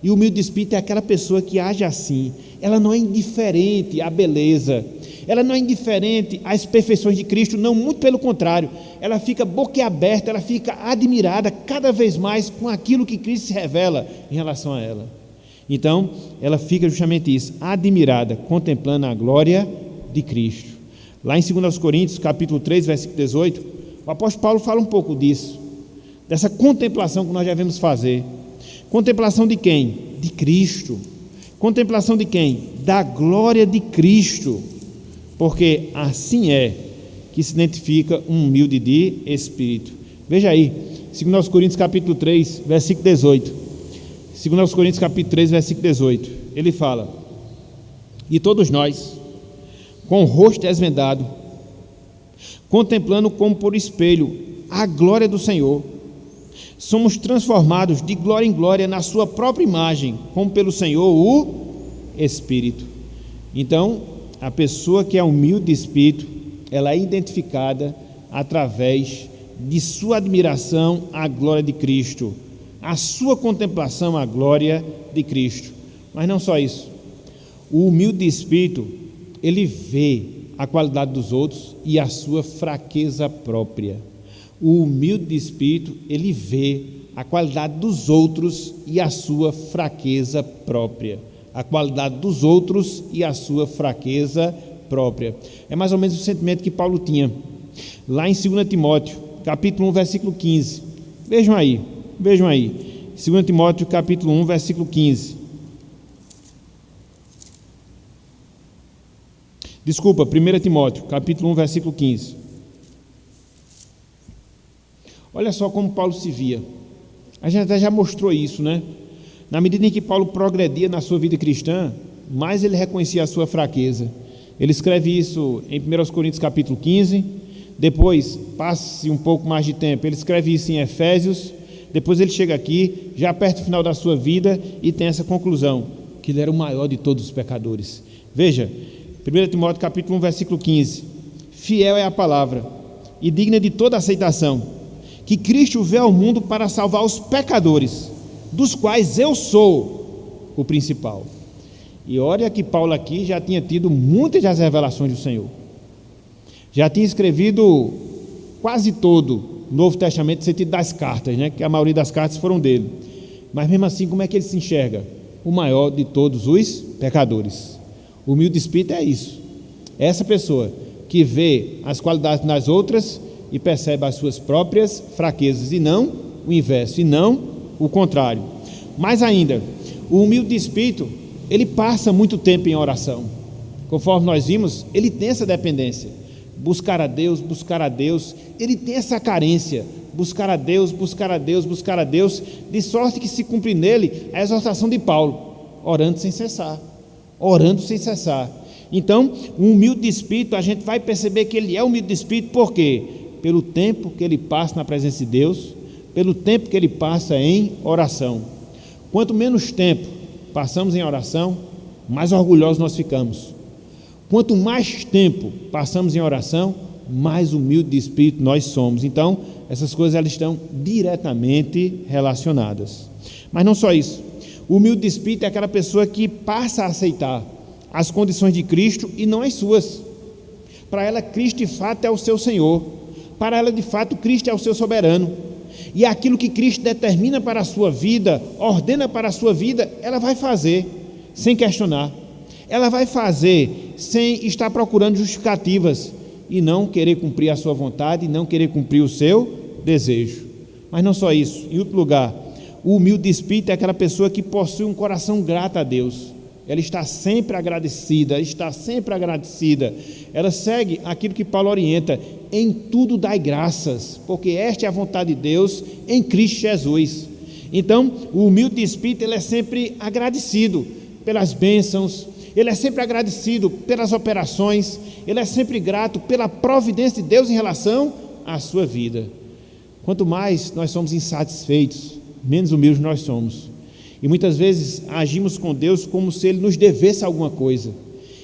E o humilde de espírito é aquela pessoa que age assim. Ela não é indiferente à beleza, ela não é indiferente às perfeições de Cristo, não, muito pelo contrário, ela fica boquiaberta, ela fica admirada cada vez mais com aquilo que Cristo se revela em relação a ela. Então, ela fica justamente isso, admirada, contemplando a glória de Cristo. Lá em 2 Coríntios, capítulo 3, versículo 18, o apóstolo Paulo fala um pouco disso, dessa contemplação que nós devemos fazer. Contemplação de quem? De Cristo. Contemplação de quem? Da glória de Cristo, porque assim é que se identifica um humilde de espírito. Veja aí, 2 Coríntios capítulo 3, versículo 18. 2 Coríntios capítulo 3, versículo 18. Ele fala: e todos nós, com o rosto desvendado, contemplando como por espelho a glória do Senhor, somos transformados de glória em glória na sua própria imagem, como pelo Senhor o Espírito. Então, a pessoa que é humilde de espírito, ela é identificada através de sua admiração à glória de Cristo, a sua contemplação à glória de Cristo. Mas não só isso, o humilde de espírito, ele vê a qualidade dos outros e a sua fraqueza própria. O humilde de espírito, ele vê a qualidade dos outros e a sua fraqueza própria. A qualidade dos outros e a sua fraqueza própria. É mais ou menos o sentimento que Paulo tinha lá em 2 Timóteo, capítulo 1, versículo 15. Vejam aí. 2 Timóteo, capítulo 1, versículo 15. Desculpa, 1 Timóteo, capítulo 1, versículo 15. Olha só como Paulo se via. A gente até já mostrou isso, né? Na medida em que Paulo progredia na sua vida cristã, mais ele reconhecia a sua fraqueza. Ele escreve isso em 1 Coríntios capítulo 15, depois, passa-se um pouco mais de tempo, ele escreve isso em Efésios, depois ele chega aqui, já perto do final da sua vida, e tem essa conclusão, que ele era o maior de todos os pecadores. Veja, 1 Timóteo capítulo 1, versículo 15: fiel é a palavra, e digna de toda aceitação, que Cristo veio ao mundo para salvar os pecadores, dos quais eu sou o principal. E olha que Paulo aqui já tinha tido muitas das revelações do Senhor. Já tinha escrevido quase todo o Novo Testamento no sentido das cartas, né? Que a maioria das cartas foram dele. Mas mesmo assim, como é que ele se enxerga? O maior de todos os pecadores. O humilde espírito é isso. É essa pessoa que vê as qualidades nas outras e percebe as suas próprias fraquezas, e não o inverso, e não o contrário. Mais ainda, o humilde espírito, ele passa muito tempo em oração. Conforme nós vimos, ele tem essa dependência. Buscar a Deus, ele tem essa carência. Buscar a Deus, de sorte que se cumpre nele a exortação de Paulo, orando sem cessar. Então, o humilde de espírito, a gente vai perceber que ele é humilde de espírito, por quê? Pelo tempo que ele passa na presença de Deus, pelo tempo que ele passa em oração. Quanto menos tempo passamos em oração, mais orgulhosos nós ficamos. Quanto mais tempo passamos em oração, mais humilde de espírito nós somos. Então, essas coisas elas estão diretamente relacionadas. Mas não só isso. O humilde de espírito é aquela pessoa que passa a aceitar as condições de Cristo e não as suas. Para ela, Cristo de fato é o seu Senhor. Para ela, de fato, Cristo é o seu soberano. E aquilo que Cristo determina para a sua vida, ordena para a sua vida, ela vai fazer sem questionar. Ela vai fazer sem estar procurando justificativas e não querer cumprir a sua vontade, e não querer cumprir o seu desejo. Mas não só isso. Em outro lugar, o humilde de espírito é aquela pessoa que possui um coração grato a Deus. Ela está sempre agradecida. Ela segue aquilo que Paulo orienta: em tudo dai graças, porque esta é a vontade de Deus em Cristo Jesus. Então, o humilde de espírito, ele é sempre agradecido pelas bênçãos, ele é sempre agradecido pelas operações, ele é sempre grato pela providência de Deus em relação à sua vida. Quanto mais nós somos insatisfeitos, menos humildes nós somos. E muitas vezes agimos com Deus como se Ele nos devesse alguma coisa.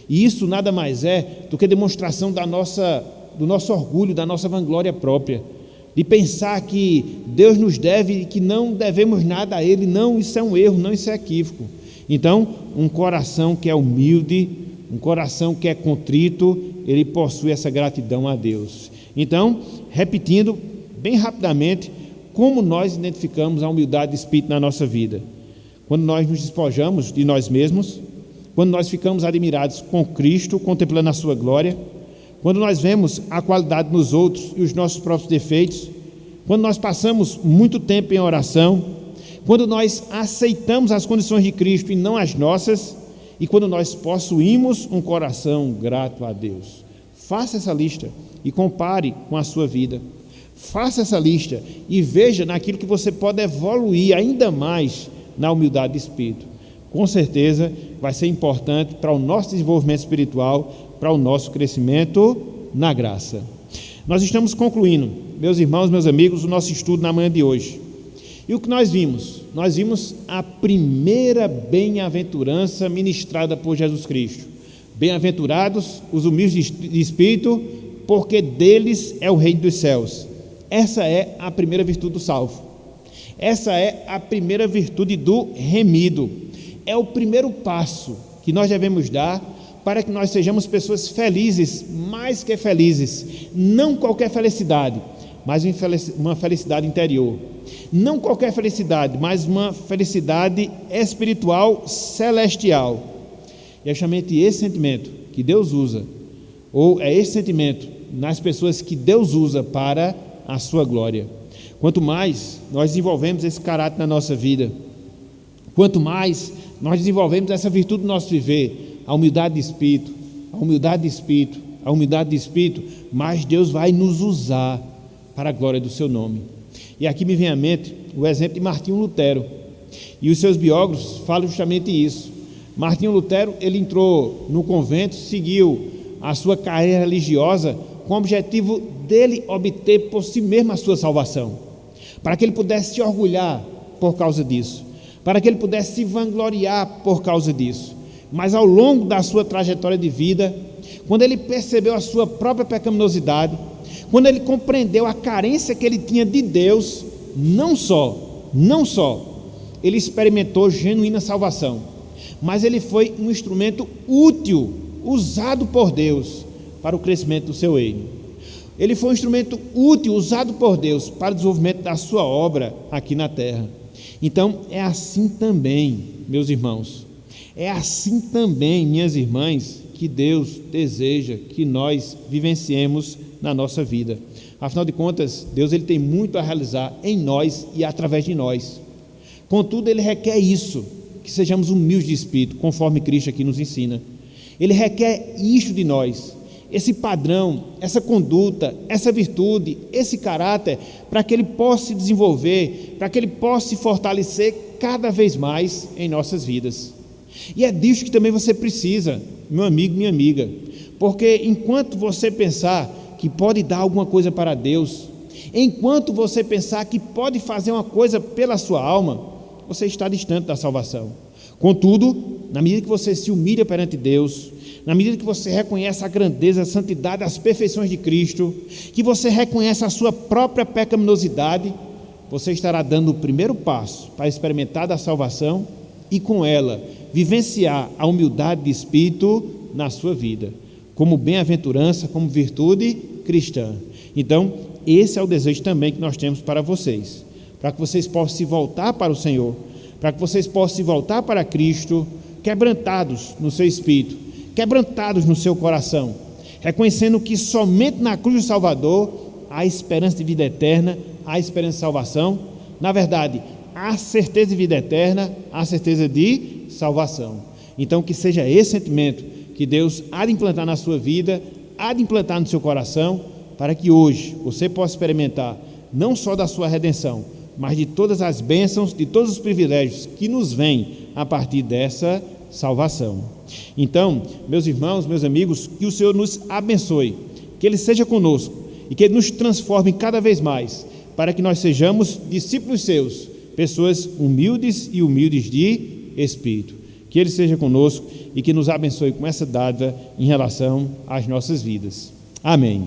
E isso nada mais é do que demonstração do nosso orgulho, da nossa vanglória própria. De pensar que Deus nos deve e que não devemos nada a Ele. Não, isso é um erro, não, isso é equívoco. Então, um coração que é humilde, um coração que é contrito, ele possui essa gratidão a Deus. Então, repetindo bem rapidamente, como nós identificamos a humildade de espírito na nossa vida? Quando nós nos despojamos de nós mesmos, quando nós ficamos admirados com Cristo, contemplando a sua glória, quando nós vemos a qualidade nos outros e os nossos próprios defeitos, quando nós passamos muito tempo em oração, quando nós aceitamos as condições de Cristo e não as nossas, e quando nós possuímos um coração grato a Deus. Faça essa lista e compare com a sua vida. Faça essa lista e veja naquilo que você pode evoluir ainda mais na humildade de espírito. Com certeza vai ser importante para o nosso desenvolvimento espiritual, para o nosso crescimento na graça. Nós estamos concluindo, meus irmãos, meus amigos, o nosso estudo na manhã de hoje. E o que nós vimos? Nós vimos a primeira bem-aventurança ministrada por Jesus Cristo. Bem-aventurados os humildes de espírito, porque deles é o reino dos céus. Essa é a primeira virtude do salvo. Essa é a primeira virtude do remido. É o primeiro passo que nós devemos dar para que nós sejamos pessoas felizes, mais que felizes. Não qualquer felicidade, mas uma felicidade interior. Não qualquer felicidade, mas uma felicidade espiritual celestial. E é justamente esse sentimento que Deus usa, ou é esse sentimento nas pessoas que Deus usa para a sua glória. Quanto mais nós desenvolvemos esse caráter na nossa vida, quanto mais nós desenvolvemos essa virtude do nosso viver, a humildade de espírito, a humildade de espírito, a humildade de espírito, mais Deus vai nos usar para a glória do seu nome. E aqui me vem à mente o exemplo de Martinho Lutero, e os seus biógrafos falam justamente isso. Martinho Lutero, ele entrou no convento, seguiu a sua carreira religiosa com o objetivo dele obter por si mesmo a sua salvação, para que ele pudesse se orgulhar por causa disso, para que ele pudesse se vangloriar por causa disso. Mas ao longo da sua trajetória de vida, quando ele percebeu a sua própria pecaminosidade, quando ele compreendeu a carência que ele tinha de Deus, não só ele experimentou genuína salvação, mas ele foi um instrumento útil, usado por Deus para o crescimento do seu reino. Ele foi um instrumento útil, usado por Deus para o desenvolvimento da sua obra aqui na terra. Então, é assim também, meus irmãos, é assim também, minhas irmãs, que Deus deseja que nós vivenciemos na nossa vida. Afinal de contas, Deus ele tem muito a realizar em nós e através de nós. Contudo, Ele requer isso, que sejamos humildes de espírito, conforme Cristo aqui nos ensina. Ele requer isto de nós, esse padrão, essa conduta, essa virtude, esse caráter, para que ele possa se desenvolver, para que ele possa se fortalecer cada vez mais em nossas vidas. E é disso que também você precisa, meu amigo, minha amiga, porque enquanto você pensar que pode dar alguma coisa para Deus, enquanto você pensar que pode fazer uma coisa pela sua alma, você está distante da salvação. Contudo, na medida que você se humilha perante Deus, na medida que você reconhece a grandeza, a santidade, as perfeições de Cristo, que você reconhece a sua própria pecaminosidade, você estará dando o primeiro passo para experimentar da salvação e com ela vivenciar a humildade de espírito na sua vida, como bem-aventurança, como virtude cristã. Então, esse é o desejo também que nós temos para vocês, para que vocês possam se voltar para o Senhor, para que vocês possam se voltar para Cristo, quebrantados no seu espírito, quebrantados no seu coração, reconhecendo que somente na cruz do Salvador há esperança de vida eterna, há esperança de salvação. Na verdade, há certeza de vida eterna, há certeza de salvação. Então, que seja esse sentimento que Deus há de implantar na sua vida, há de implantar no seu coração, para que hoje você possa experimentar não só da sua redenção, mas de todas as bênçãos, de todos os privilégios que nos vêm a partir dessa salvação. Então, meus irmãos, meus amigos, que o Senhor nos abençoe, que Ele seja conosco e que Ele nos transforme cada vez mais, para que nós sejamos discípulos seus, pessoas humildes e humildes de espírito. Que Ele seja conosco e que nos abençoe com essa dádiva em relação às nossas vidas. Amém.